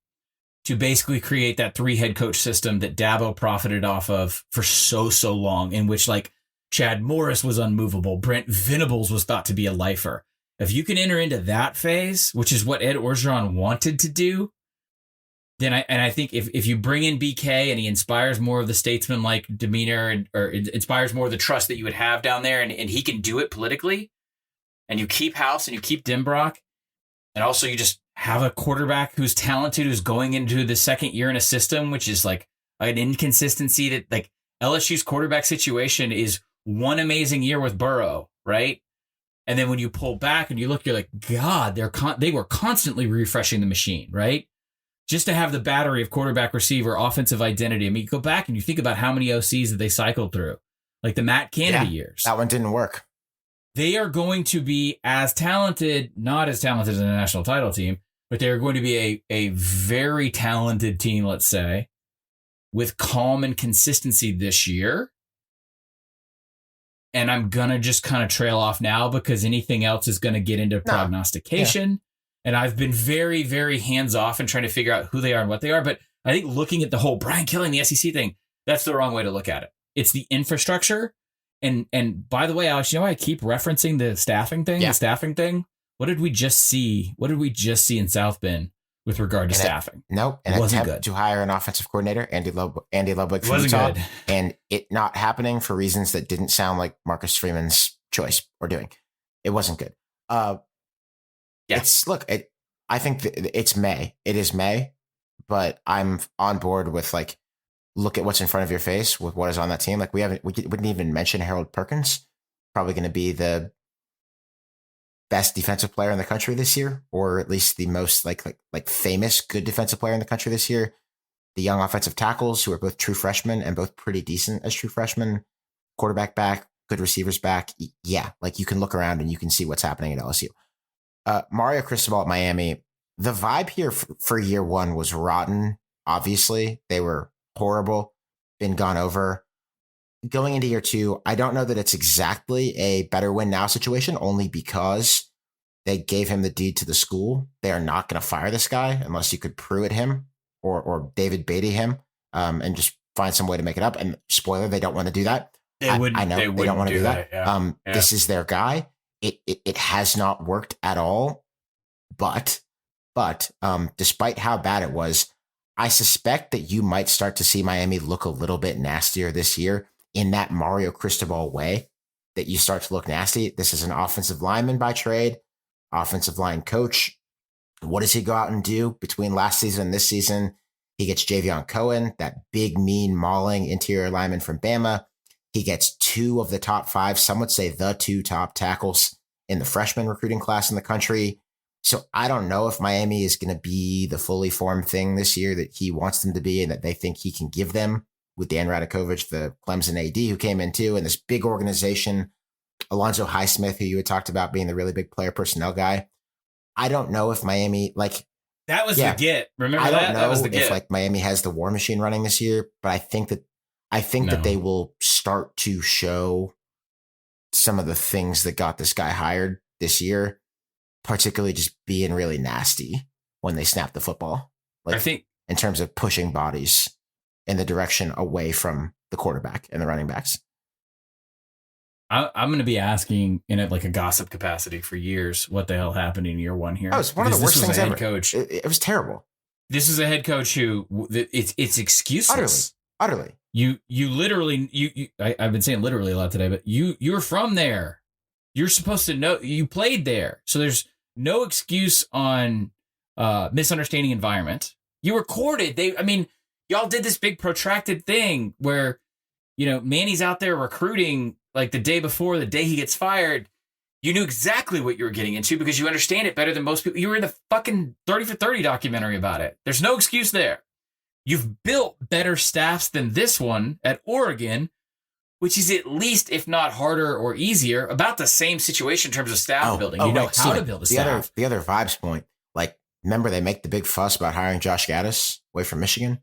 to basically create that 3 head coach system that Dabo profited off of for so long, in which like Chad Morris was unmovable. Brent Venables was thought to be a lifer. If you can enter into that phase, which is what Ed Orgeron wanted to do, then I think if you bring in BK and he inspires more of the statesman-like demeanor or inspires more of the trust that you would have down there, and he can do it politically, and you keep House and you keep Dimbrock, and also you just have a quarterback who's talented, who's going into the second year in a system, which is like an inconsistency that like LSU's quarterback situation is one amazing year with Burrow, right? And then when you pull back and you look, you're like, God, they were constantly refreshing the machine, right? Just to have the battery of quarterback, receiver, offensive identity. I mean, you go back and you think about how many OCs that they cycled through, like the Matt Kennedy years.
That one didn't work.
They are going to be as talented, not as talented as a national title team, but they're going to be a very talented team, let's say, with calm and consistency this year. And I'm going to just kind of trail off now because anything else is going to get into prognostication. Yeah. And I've been very, very hands-off in trying to figure out who they are and what they are. But I think looking at the whole Brian Kelly and the SEC thing, that's the wrong way to look at it. It's the infrastructure. And by the way, Alex, you know, I keep referencing the staffing thing, the staffing thing. What did we just see? What did we just see in South Bend with regard to staffing?
An attempt to hire an offensive coordinator, Andy Ludwig from Utah, and it not happening for reasons that didn't sound like Marcus Freeman's choice or doing. It wasn't good. I think it's May. It is May, but I'm on board with like, look at what's in front of your face with what is on that team. Like we wouldn't even mention Harold Perkins, probably going to be the best defensive player in the country this year, or at least the most like famous good defensive player in the country this year. The young offensive tackles who are both true freshmen and both pretty decent as true freshmen, quarterback back, good receivers back. Yeah. Like you can look around and you can see what's happening at LSU. Mario Cristobal at Miami, the vibe here for year one was rotten. Obviously, they were horrible, been gone over. Going into year two, I don't know that it's exactly a better win now situation, only because they gave him the deed to the school. They are not going to fire this guy unless you could Pruitt him or David Beatty him, and just find some way to make it up. And spoiler, they don't want to do that. I know they don't want to do that.
Yeah.
This is their guy. It has not worked at all. But despite how bad it was, I suspect that you might start to see Miami look a little bit nastier this year in that Mario Cristobal way, that you start to look nasty. This is an offensive lineman by trade, offensive line coach. What does he go out and do between last season and this season? He gets Javion Cohen, that big, mean, mauling interior lineman from Bama. He gets 2 of the top 5, some would say the 2 top tackles in the freshman recruiting class in the country. So I don't know if Miami is going to be the fully formed thing this year that he wants them to be and that they think he can give them, with Dan Radakovich, the Clemson AD who came in too, and this big organization, Alonzo Highsmith, who you had talked about being the really big player personnel guy. I don't know if Miami,
that was the get. Remember
I
that?
don't know
That was the get.
if Miami has the war machine running this year, but I think that they will start to show some of the things that got this guy hired this year, particularly just being really nasty when they snap the football.
I think
in terms of pushing bodies in the direction away from the quarterback and the running backs.
I'm going to be asking in a gossip capacity for years what the hell happened in year one here.
Oh, it's one of the worst things ever.
Coach.
It was terrible.
This is a head coach who it's excuseless.
Utterly.
You literally I've been saying literally a lot today, but you're from there. You're supposed to know you played there. So there's no excuse on misunderstanding environment. You recorded. Y'all did this big protracted thing where, Manny's out there recruiting like the day before, the day he gets fired. You knew exactly what you were getting into because you understand it better than most people. You were in the fucking 30 for 30 documentary about it. There's no excuse there. You've built better staffs than this one at Oregon, which is at least, if not harder or easier, about the same situation in terms of staff building. You know how to build a staff.
The other vibes point, remember they make the big fuss about hiring Josh Gaddis away from Michigan?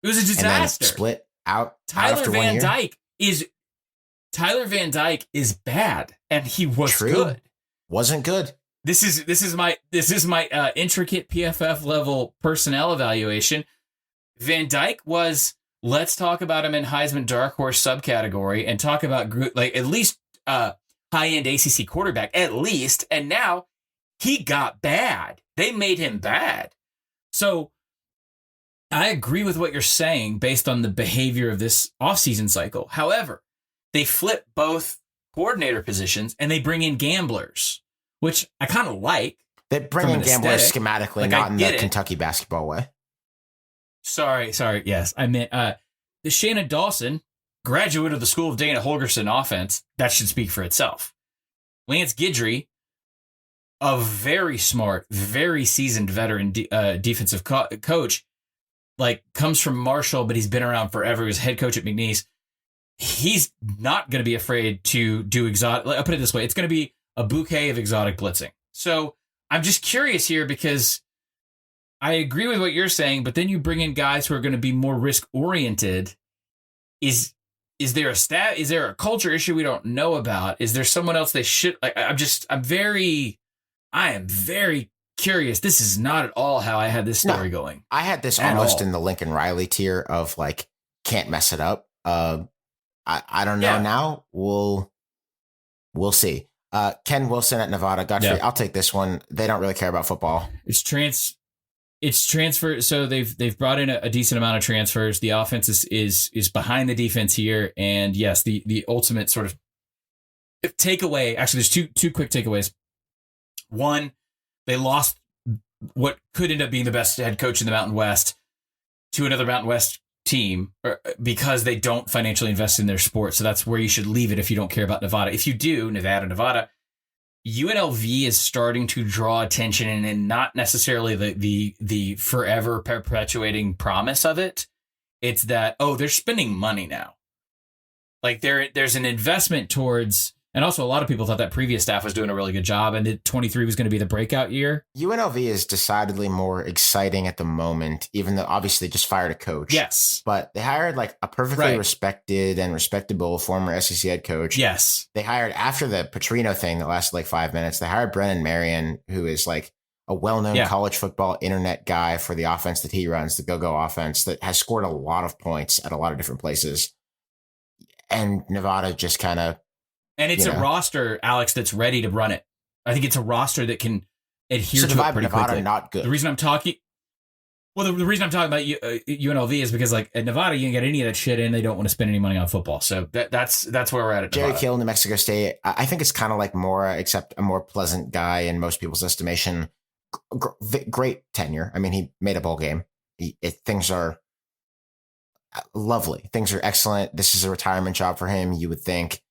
It was a disaster.
And then split out
Tyler
after
Van
1 year.
Dyke is bad, and he was good.
Wasn't good.
This is my intricate PFF level personnel evaluation. Van Dyke was, let's talk about him in Heisman dark horse subcategory and talk about at least high end ACC quarterback at least, and now he got bad. They made him bad. So I agree with what you're saying based on the behavior of this offseason cycle. However, they flip both coordinator positions and they bring in gamblers, which I kind of like.
They bring in gamblers
aesthetic.
schematically, not in the Kentucky basketball way.
Sorry. Yes, I meant the Shannon Dawson, graduate of the School of Dana Holgerson offense. That should speak for itself. Lance Guidry, a very smart, very seasoned veteran defensive coach, comes from Marshall, but he's been around forever. He was head coach at McNeese. He's not going to be afraid to do exotic. I'll put it this way. It's going to be a bouquet of exotic blitzing. So I'm just curious here because I agree with what you're saying, but then you bring in guys who are going to be more risk oriented. Is there a culture issue we don't know about? Is there someone else they should, I am very curious. This is not at all how I had this story going.
I had this almost in the Lincoln Riley tier of can't mess it up. I don't know now. We'll see. Ken Wilson at Nevada. Godfrey, I'll take this one. They don't really care about football.
It's transfer. So they've brought in a decent amount of transfers. The offense is behind the defense here. And yes, the ultimate sort of takeaway, actually there's two quick takeaways. One, they lost what could end up being the best head coach in the Mountain West to another Mountain West team because they don't financially invest in their sport. So that's where you should leave it if you don't care about Nevada. If you do, Nevada, UNLV is starting to draw attention and not necessarily the forever perpetuating promise of it. It's that, they're spending money now. There's an investment towards And also, a lot of people thought that previous staff was doing a really good job and that 23 was going to be the breakout year.
UNLV is decidedly more exciting at the moment, even though obviously they just fired a coach.
Yes.
But they hired like a perfectly respected and respectable former SEC head coach.
Yes.
They hired, after the Petrino thing that lasted like 5 minutes, they hired Brennan Marion, who is like a well-known college football internet guy for the offense that he runs, the go-go offense that has scored a lot of points at a lot of different places. And Nevada just kind of,
and it's a roster, Alex, that's ready to run it. I think it's a roster that can adhere to it pretty
Nevada
quickly.
Not good.
The reason I'm talking about UNLV is because like at Nevada, you can get any of that shit in. They don't want to spend any money on football. So that's where we're at
Jerry
Nevada.
Kill, New Mexico State. I think it's kind of like Mora, except a more pleasant guy in most people's estimation. Great tenure. I mean, he made a bowl game. Things are lovely. Things are excellent. This is a retirement job for him, you would think.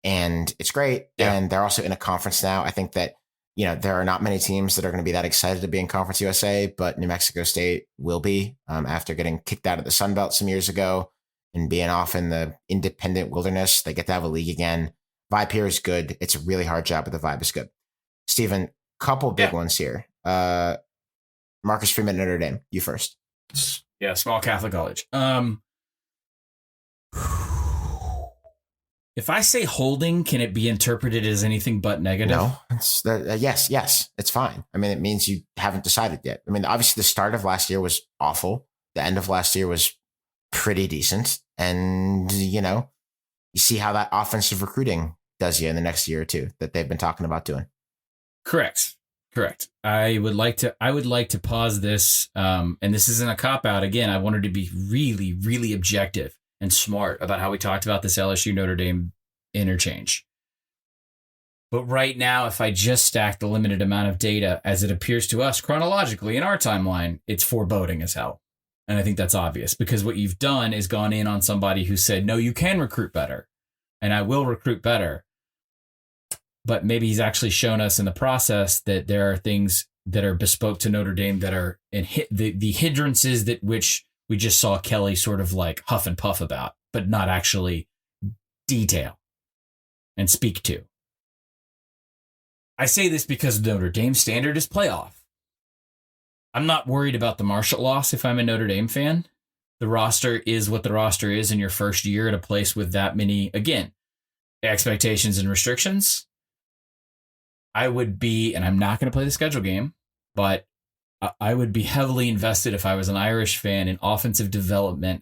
And it's great. Yeah. And they're also in a conference now. I think that, there are not many teams that are going to be that excited to be in Conference USA, but New Mexico State will be after getting kicked out of the Sun Belt some years ago and being off in the independent wilderness. They get to have a league again. Vibe here is good. It's a really hard job, but the vibe is good. Steven, couple big ones here. Marcus Freeman, Notre Dame. You first.
Yeah, small Catholic college. If I say holding, can it be interpreted as anything but negative?
No. Yes. It's fine. I mean, it means you haven't decided yet. I mean, obviously the start of last year was awful. The end of last year was pretty decent. And, you see how that offensive recruiting does you in the next year or two that they've been talking about doing.
Correct. I would like to pause this. And this isn't a cop out. Again, I wanted to be really, really objective and smart about how we talked about this LSU Notre Dame interchange. But right now, if I just stack the limited amount of data as it appears to us chronologically in our timeline, it's foreboding as hell. And I think that's obvious because what you've done is gone in on somebody who said, no, you can recruit better and I will recruit better. But maybe he's actually shown us in the process that there are things that are bespoke to Notre Dame that are in the hindrances that which we just saw Kelly sort of like huff and puff about, but not actually detail and speak to. I say this because Notre Dame standard is playoff. I'm not worried about the Marshall loss if I'm a Notre Dame fan. The roster is what the roster is in your first year at a place with that many, again, expectations and restrictions. I would be, and I'm not going to play the schedule game, but I would be heavily invested if I was an Irish fan in offensive development,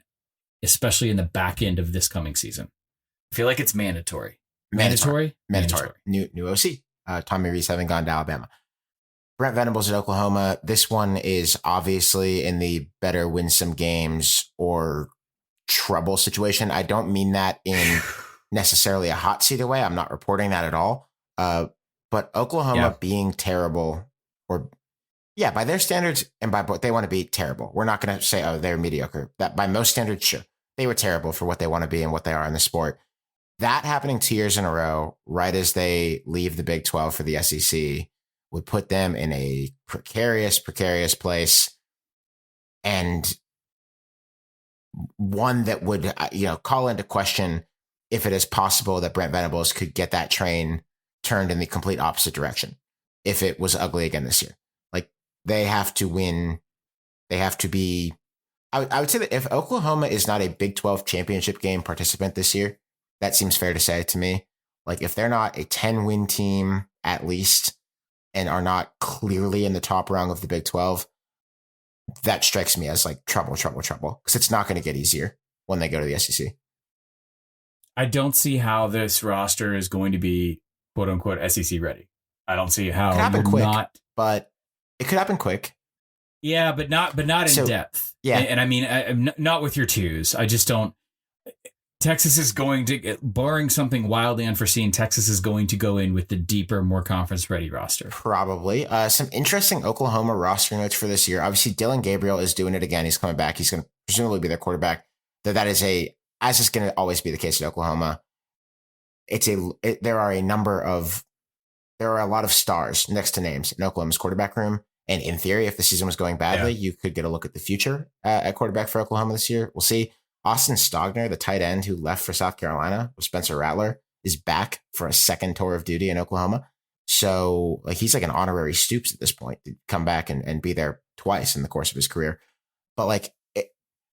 especially in the back end of this coming season. I feel like it's mandatory. Mandatory.
New OC. Tommy Rees having gone to Alabama. Brent Venables at Oklahoma. This one is obviously in the better win some games or trouble situation. I don't mean that in necessarily a hot seat way. I'm not reporting that at all. But Oklahoma being terrible by their standards and by what they want to be, terrible. We're not going to say, they're mediocre. That by most standards, sure. They were terrible for what they want to be and what they are in the sport. That happening 2 years in a row, right as they leave the Big 12 for the SEC, would put them in a precarious place. And one that would, call into question if it is possible that Brent Venables could get that train turned in the complete opposite direction if it was ugly again this year. Like, they have to win. They have to be, I would say that if Oklahoma is not a Big 12 championship game participant this year, that seems fair to say to me. Like, if they're not a 10-win team at least and are not clearly in the top rung of the Big 12, that strikes me as like trouble. Because it's not going to get easier when they go to the SEC.
I don't see how this roster is going to be quote unquote SEC ready. I don't see how.
It could happen quick, but it could happen quick.
Yeah, but not in depth.
Yeah.
And I mean, I'm not with your twos. I just don't. Texas is going to, barring something wildly unforeseen, Texas is going to go in with the deeper, more conference-ready roster.
Probably. Some interesting Oklahoma roster notes for this year. Obviously, Dylan Gabriel is doing it again. He's coming back. He's going to presumably be their quarterback. That is as is going to always be the case at Oklahoma. There are a lot of stars next to names in Oklahoma's quarterback room. And in theory, if the season was going badly, you could get a look at the future at quarterback for Oklahoma this year. We'll see. Austin Stogner, the tight end who left for South Carolina with Spencer Rattler, is back for a second tour of duty in Oklahoma. So like he's like an honorary Stoops at this point to come back and be there twice in the course of his career. But like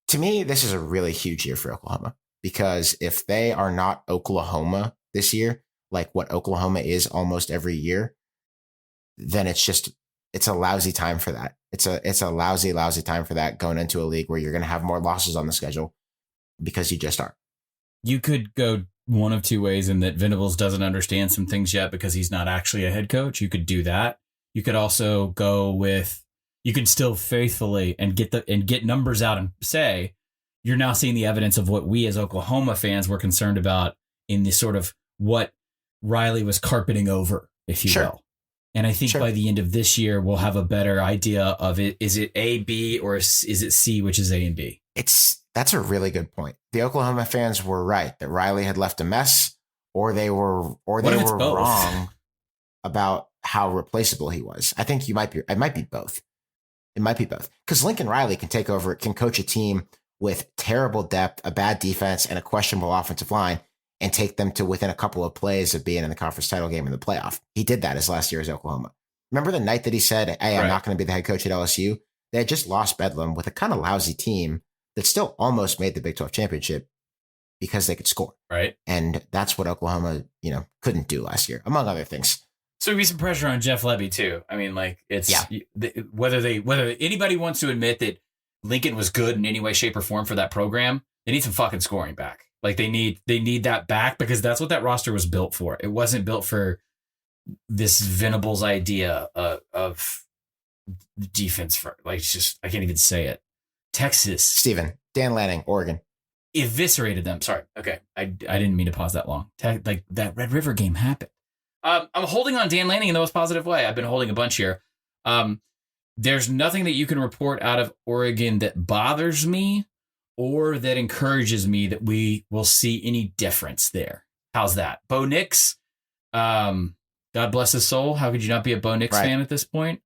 to me, this is a really huge year for Oklahoma, because if they are not Oklahoma this year, like what Oklahoma is almost every year, then it's a lousy time for that. It's a lousy time for that going into a league where you're going to have more losses on the schedule because you just are. You
could go one of two ways in that Venables doesn't understand some things yet because he's not actually a head coach. You could do that. You could also go with, you can still faithfully and get numbers out and say, you're now seeing the evidence of what we as Oklahoma fans were concerned about in the sort of what Riley was carpeting over, if you will. And I think by the end of this year, we'll have a better idea of it. Is it A, B, or is it C, which is A and B?
That's a really good point. The Oklahoma fans were right that Riley had left a mess, or they were wrong about how replaceable he was. I think it might be both. It might be both, because Lincoln Riley can take over, can coach a team with terrible depth, a bad defense, and a questionable offensive line, and take them to within a couple of plays of being in the conference title game in the playoff. He did that his last year as Oklahoma. Remember the night that he said, hey, I'm not going to be the head coach at LSU? They had just lost Bedlam with a kind of lousy team that still almost made the Big 12 championship because they could score. Right. And that's what Oklahoma, couldn't do last year, among other things.
So there'd be some pressure on Jeff Lebby too. I mean, like whether anybody wants to admit that Lincoln was good in any way, shape, or form for that program, they need some fucking scoring back. Like they need that back, because that's what that roster was built for. It wasn't built for this Venables idea of defense for, like, it's just, I can't even say it. Texas.
Dan Lanning, Oregon.
Eviscerated them. Sorry. Okay. I didn't mean to pause that long. Like that Red River game happened. I'm holding on Dan Lanning in the most positive way. I've been holding a bunch here. There's nothing that you can report out of Oregon that bothers me or that encourages me that we will see any difference there. How's that? Bo Nix, God bless his soul. How could you not be a Bo Nix fan at this point?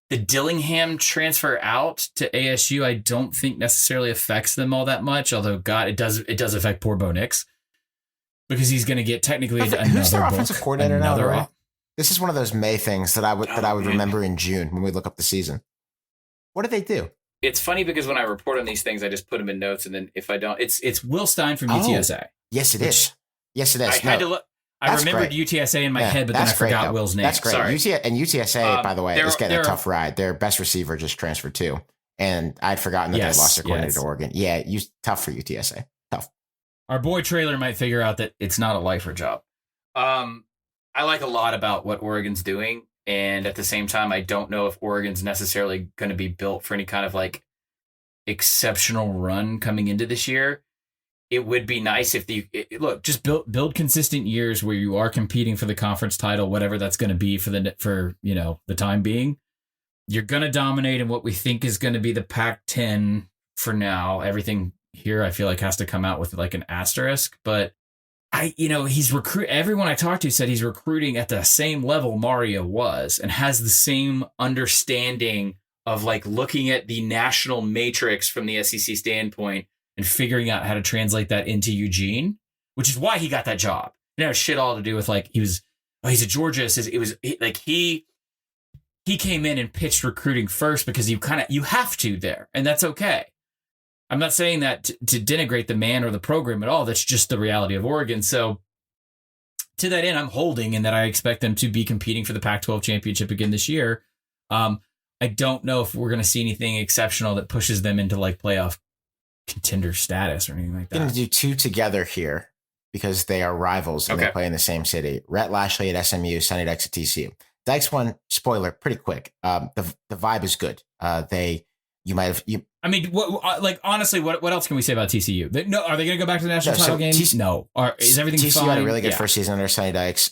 The Dillingham transfer out to ASU, I don't think necessarily affects them all that much. Although, God, it does affect poor Bo Nix, because he's going to get technically another
who's their offensive coordinator now?
Right?
This is one of those May things that I would remember in June when we look up the season. What did they do?
It's funny because when I report on these things, I just put them in notes, and then if I don't, it's Will Stein from UTSA.
Yes, it is. Yes, it is.
I had to look. I remembered UTSA in my head, but then I forgot Will's name.
That's great.
Sorry.
UTSA, by the way, is getting a tough ride. Their best receiver just transferred too, and I'd forgotten that they lost their coordinator to Oregon. Yeah, tough for UTSA. Tough.
Our boy Trailer might figure out that it's not a lifer job. I like a lot about what Oregon's doing, and at the same time, I don't know if Oregon's necessarily going to be built for any kind of like exceptional run coming into this year. It would be nice if just build consistent years where you are competing for the conference title, whatever that's going to be for the time being. You're going to dominate in what we think is going to be the Pac-10 for now. Everything here, I feel like, has to come out with like an asterisk, but he's everyone I talked to said he's recruiting at the same level Mario was, and has the same understanding of like looking at the national matrix from the SEC standpoint and figuring out how to translate that into Eugene, which is why he got that job. It had shit all to do with like he's at Georgia. He came in and pitched recruiting first because you have to there, and that's okay. I'm not saying that to denigrate the man or the program at all. That's just the reality of Oregon. So to that end, I'm holding in that I expect them to be competing for the Pac-12 championship again this year. I don't know if we're going to see anything exceptional that pushes them into like playoff contender status or anything like that.
I'm going to do two together here because they are rivals and they play in the same city. Rhett Lashley at SMU, Sonny Dykes at TCU. Dykes one, spoiler, pretty quick. The vibe is good.
Honestly, what else can we say about TCU? No, are they going to go back to the national title game? No. Is everything
TCU
fine?
had a really good first season under Sonny Dykes.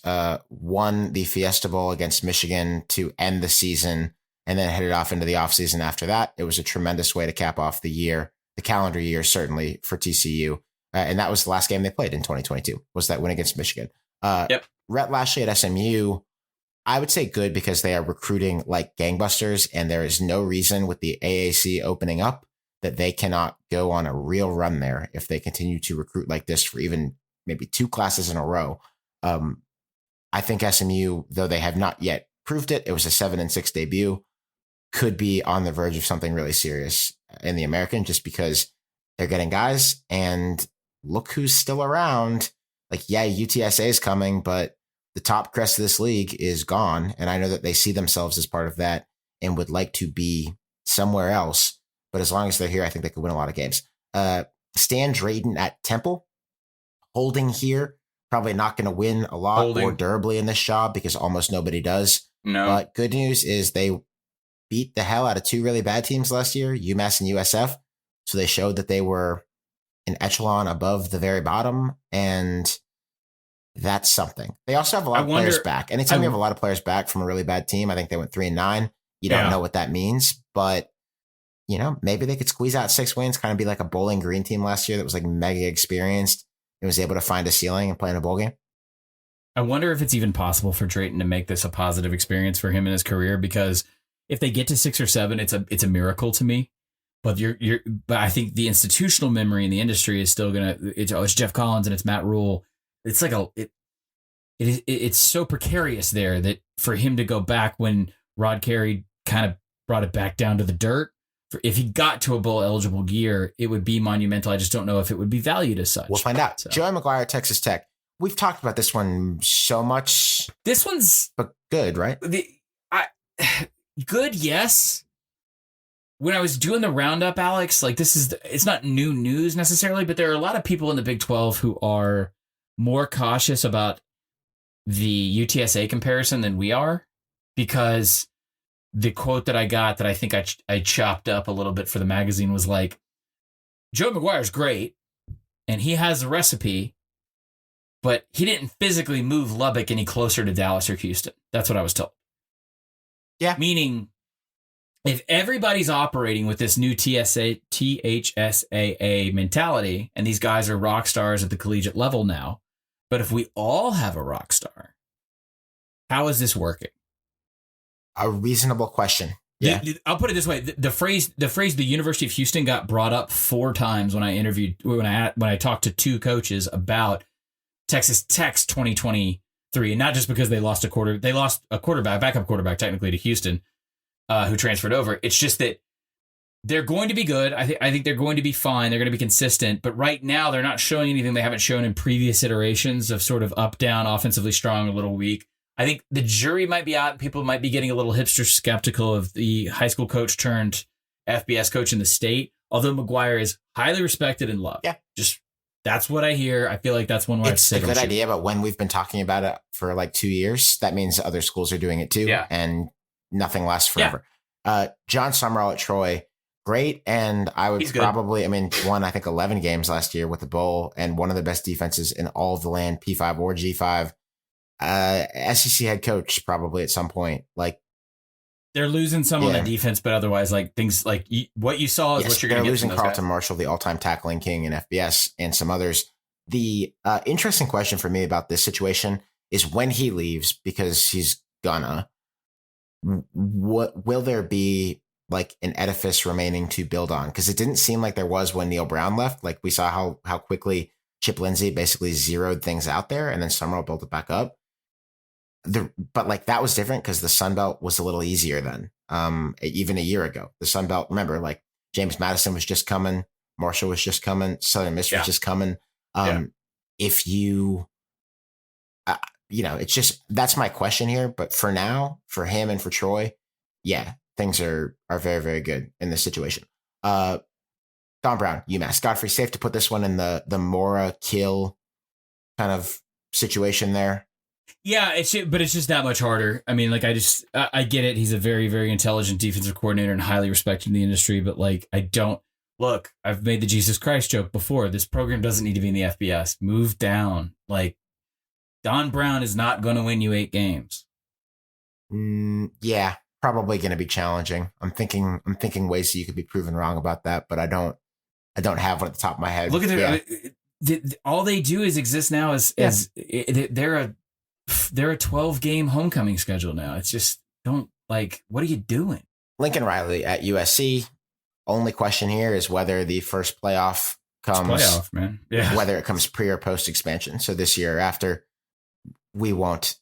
Won the Fiesta Bowl against Michigan to end the season, and then headed off into the offseason after that. It was a tremendous way to cap off the year, the calendar year, certainly for TCU. And that was the last game they played in 2022, was that win against Michigan. Rhett Lashley at SMU, I would say good because they are recruiting like gangbusters, and there is no reason with the AAC opening up that they cannot go on a real run there if they continue to recruit like this for even maybe 2 classes in a row. I think SMU, though they have not yet proved it, it was a 7-6 debut, could be on the verge of something really serious in the American, just because they're getting guys, and look who's still around. Like, yeah, UTSA is coming, but the top crest of this league is gone. And I know that they see themselves as part of that and would like to be somewhere else. But as long as they're here, I think they could win a lot of games. Stan Drayton at Temple, holding here, probably not going to win a lot or durably in this job because almost nobody does.
No.
But good news is they beat the hell out of 2 really bad teams last year, UMass and USF. So they showed that they were an echelon above the very bottom, and that's something. They also have a lot of players back. Anytime you have a lot of players back from a really bad team, I think they went 3-9. You don't know what that means, but maybe they could squeeze out 6 wins, kind of be like a Bowling Green team last year that was like mega experienced and was able to find a ceiling and play in a bowl game.
I wonder if it's even possible for Drayton to make this a positive experience for him in his career, because if they get to 6 or 7, it's a miracle to me. But but I think the institutional memory in the industry is still it's Jeff Collins and it's Matt Rule. It's like it's so precarious there that for him to go back when Rod Carey kind of brought it back down to the dirt, if he got to a bowl eligible year, it would be monumental. I just don't know if it would be valued as such.
We'll find out. So. Joey McGuire, Texas Tech. We've talked about this one so much.
This one's
but good, right?
Good, yes. When I was doing the roundup, Alex, like it's not new news necessarily, but there are a lot of people in the Big 12 who are more cautious about the UTSA comparison than we are, because the quote that I got that I think I chopped up a little bit for the magazine was like, Joe McGuire's great and he has the recipe, but he didn't physically move Lubbock any closer to Dallas or Houston. That's what I was told.
Yeah.
Meaning, if everybody's operating with this new THSAA mentality, and these guys are rock stars at the collegiate level now, but if we all have a rock star, how is this working?
A reasonable question. Yeah.
I'll put it this way. The phrase the University of Houston got brought up 4 times when I talked to 2 coaches about Texas Tech's 2023, and not just because they lost a backup quarterback technically to Houston, who transferred over. It's just that they're going to be good. I think they're going to be fine. They're going to be consistent. But right now, they're not showing anything they haven't shown in previous iterations of sort of up, down, offensively strong, a little weak. I think the jury might be out. People might be getting a little hipster skeptical of the high school coach turned FBS coach in the state, although McGuire is highly respected and loved.
Yeah.
Just that's what I hear. I feel like that's one where
it's a good idea, but when we've been talking about it for like 2 years, that means other schools are doing it too.
Yeah.
And nothing lasts forever. Yeah. John Summerall at Troy, great. And I would probably, won, I think 11 games last year with the bowl and one of the best defenses in all of the land, P5 or G5. SEC head coach probably at some point. Like,
they're losing some on the defense, but otherwise, like things like what you saw is what you're going to get. They're losing
Carlton Marshall, the all-time tackling king in FBS, and some others. The interesting question for me about this situation is when he leaves, because he's gonna. What will there be like an edifice remaining to build on? Because it didn't seem like there was when Neil Brown left. Like we saw how quickly Chip Lindsey basically zeroed things out there, and then Summerall built it back up. But like that was different because the Sun Belt was a little easier then. Even a year ago, the Sun Belt. Remember, like James Madison was just coming, Marshall was just coming, Southern Miss was just coming. If you, it's just that's my question here. But for now, for him and for Troy, things are very, very good in this situation. Don Brown, UMass. Godfrey, safe to put this one in the Mora kill kind of situation there.
Yeah, but it's just that much harder. I mean, like I get it. He's a very, very intelligent defensive coordinator and highly respected in the industry. But like, I've made the Jesus Christ joke before. This program doesn't need to be in the FBS. Move down. Like, Don Brown is not going to win you 8 games.
Yeah, probably going to be challenging. I'm thinking ways that you could be proven wrong about that, but I don't have one at the top of my head.
Look at all they do is exist now as they're a 12-game homecoming schedule now. It's just what are you doing?
Lincoln Riley at USC. Only question here is whether the first playoff comes
playoff, man. Yeah.
whether it comes pre or post expansion. So this year after, we won't.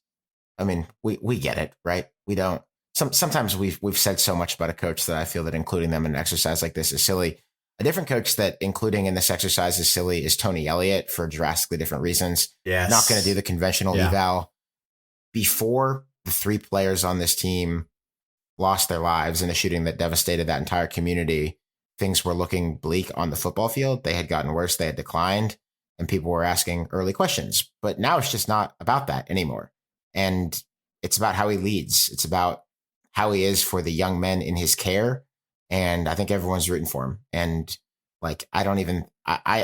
I mean, we get it, right? We don't. Sometimes we've said so much about a coach that I feel that including them in an exercise like this is silly. A different coach that including in this exercise is silly is Tony Elliott for drastically different reasons.
Yes.
Not going to do the conventional eval. Before the 3 players on this team lost their lives in a shooting that devastated that entire community, things were looking bleak on the football field. They had gotten worse. They had declined, and people were asking early questions. But now it's just not about that anymore. And it's about how he leads. It's about how he is for the young men in his care. And I think everyone's rooting for him. And like, I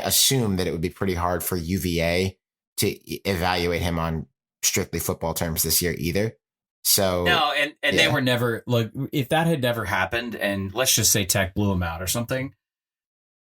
assume that it would be pretty hard for UVA to evaluate him on strictly football terms this year either. So
no, and they were never, look, if that had never happened, and let's just say Tech blew him out or something,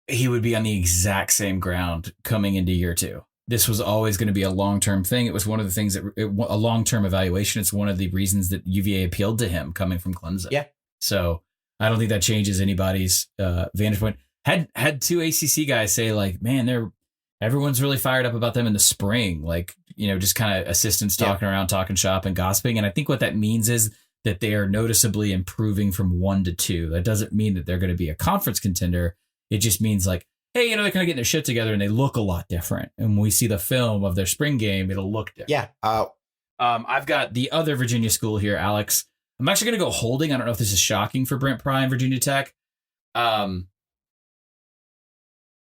he would be on the exact same ground coming into year 2. This was always going to be a long-term thing. It was one of the things a long-term evaluation. It's one of the reasons that UVA appealed to him coming from Clemson. Yeah. So I don't think that changes anybody's vantage point. Had 2 ACC guys say like, man, everyone's really fired up about them in the spring. Like, just kind of assistants talking around, talking shop and gossiping. And I think what that means is that they are noticeably improving from 1 to 2. That doesn't mean that they're going to be a conference contender. It just means like, hey, they're kind of getting their shit together and they look a lot different. And when we see the film of their spring game, it'll look different.
Yeah.
I've got the other Virginia school here, Alex. I'm actually going to go holding. I don't know if this is shocking for Brent Pry and Virginia Tech.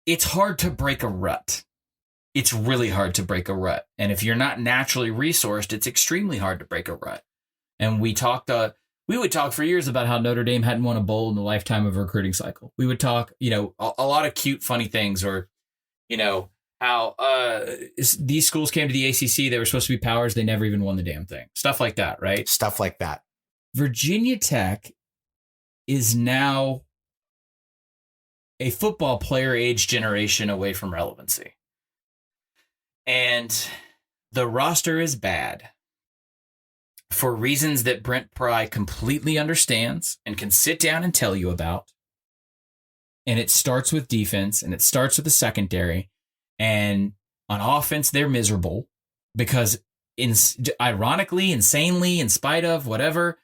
It's hard to break a rut. It's really hard to break a rut. And if you're not naturally resourced, it's extremely hard to break a rut. And we would talk for years about how Notre Dame hadn't won a bowl in the lifetime of a recruiting cycle. We would talk, a lot of cute, funny things, or, how these schools came to the ACC. They were supposed to be powers. They never even won the damn thing. Stuff like that, right?
Stuff like that.
Virginia Tech is now a football player age generation away from relevancy. And the roster is bad for reasons that Brent Pry completely understands and can sit down and tell you about. And it starts with defense, and it starts with the secondary. And on offense, they're miserable because, ironically, insanely, in spite of whatever,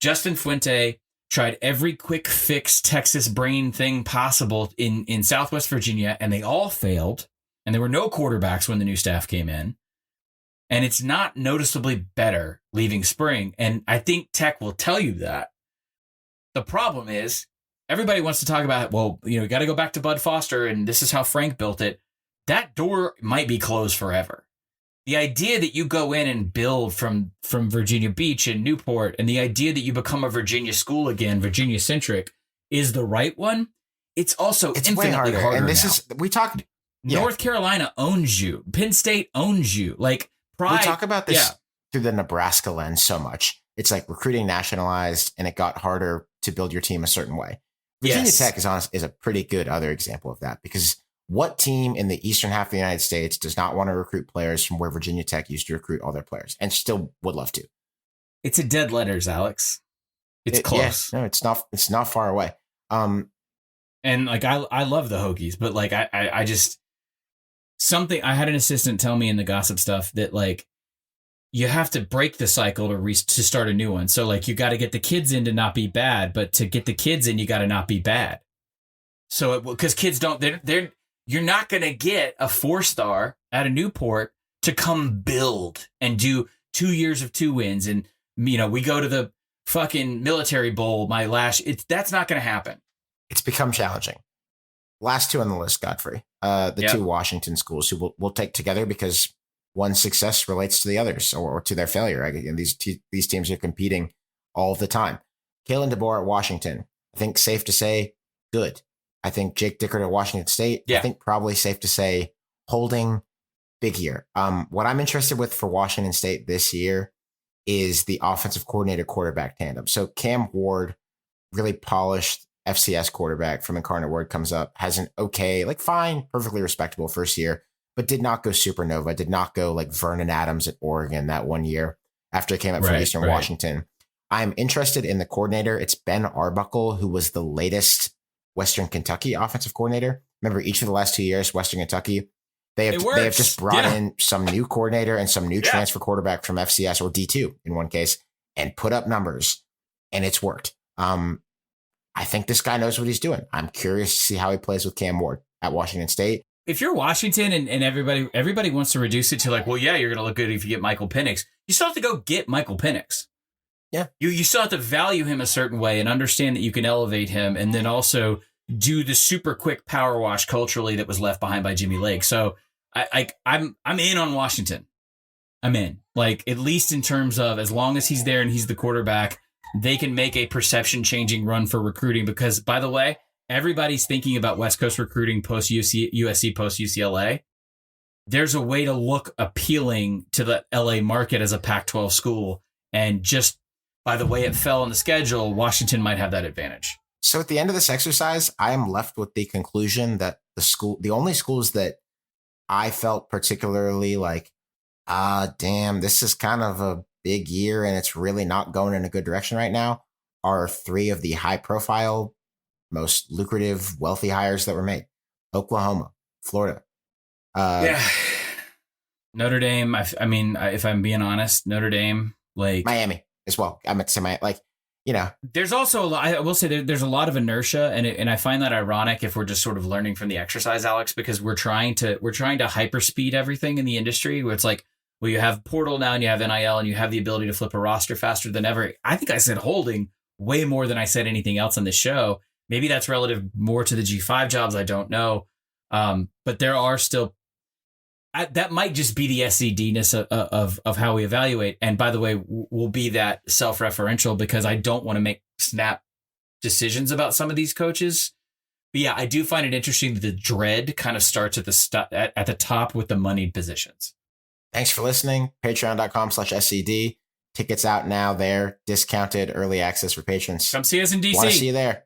Justin Fuente tried every quick fix Texas brain thing possible in Southwest Virginia, and they all failed. And there were no quarterbacks when the new staff came in. And it's not noticeably better leaving spring. And I think Tech will tell you that. The problem is everybody wants to talk about, well, you got to go back to Bud Foster, and this is how Frank built it. That door might be closed forever. The idea that you go in and build from Virginia Beach and Newport, and the idea that you become a Virginia school again, Virginia-centric, is the right one. It's infinitely harder.
And this
now.
We talked.
North Carolina owns you. Penn State owns you. Like, Pride,
we talk about this through the Nebraska lens so much. It's like recruiting nationalized, and it got harder to build your team a certain way. Virginia Tech is a pretty good other example of that, because what team in the eastern half of the United States does not want to recruit players from where Virginia Tech used to recruit all their players, and still would love to?
It's a dead letters, Alex. It's close.
Yeah, no, it's not far away.
And like I love the Hokies, but like I just I had an assistant tell me in the gossip stuff that like you have to break the cycle to start a new one. So like you got to get the kids in to not be bad, but to get the kids in, you got to not be bad. So because kids you're not going to get a 4-star at a Newport to come build and do 2 years of 2 wins. And, we go to the fucking Military Bowl, that's not going to happen.
It's become challenging. Last 2 on the list, Godfrey, the 2 Washington schools who we'll take together because one success relates to the others or to their failure. And these teams are competing all the time. Kalen DeBoer at Washington, I think safe to say good. I think Jake Dickert at Washington State, I think probably safe to say holding big year. What I'm interested with for Washington State this year is the offensive coordinator quarterback tandem. So Cam Ward, really polished FCS quarterback from Incarnate Word, comes up, has an okay, like fine, perfectly respectable first year, but did not go supernova, did not go like Vernon Adams at Oregon that one year after he came up from Eastern Washington. I'm interested in the coordinator. It's Ben Arbuckle, who was the latest Western Kentucky offensive coordinator. Remember, each of the last 2 years, Western Kentucky, they have just brought in some new coordinator and some new transfer quarterback from FCS or D2 in one case and put up numbers, and it's worked. I think this guy knows what he's doing. I'm curious to see how he plays with Cam Ward at Washington State.
If you're Washington and everybody wants to reduce it to like, well, yeah, you're going to look good if you get Michael Penix. You still have to go get Michael Penix.
Yeah.
You still have to value him a certain way and understand that you can elevate him and then also do the super quick power wash culturally that was left behind by Jimmy Lake. So I'm in on Washington. I'm in. Like, at least in terms of as long as he's there and he's the quarterback, they can make a perception changing run for recruiting because, by the way, everybody's thinking about West Coast recruiting post USC, post UCLA. There's a way to look appealing to the LA market as a Pac-12 school. And just by the way it fell on the schedule, Washington might have that advantage.
So at the end of this exercise, I am left with the conclusion that the only schools that I felt particularly like, damn, this is kind of a big year and it's really not going in a good direction right now, are 3 of the high profile, most lucrative, wealthy hires that were made. Oklahoma, Florida.
Notre Dame. I mean, if I'm being honest, Notre Dame, like
Miami as well. I meant to say Miami, like, you know,
there's also a lot, I will say there's a lot of inertia and I find that ironic if we're just sort of learning from the exercise, Alex, because we're trying to hyperspeed everything in the industry where it's like, well, you have portal now and you have NIL and you have the ability to flip a roster faster than ever. I think I said holding way more than I said anything else on this show. Maybe that's relative more to the G5 jobs. I don't know. But there are still, that might just be the SED-ness of how we evaluate. And by the way, we'll be that self-referential because I don't want to make snap decisions about some of these coaches. But yeah, I do find it interesting that the dread kind of starts at the top with the moneyed positions.
Thanks for listening. Patreon.com/SCD. Tickets out now there. Discounted early access for patrons.
Come see us in DC.
Want to see you there.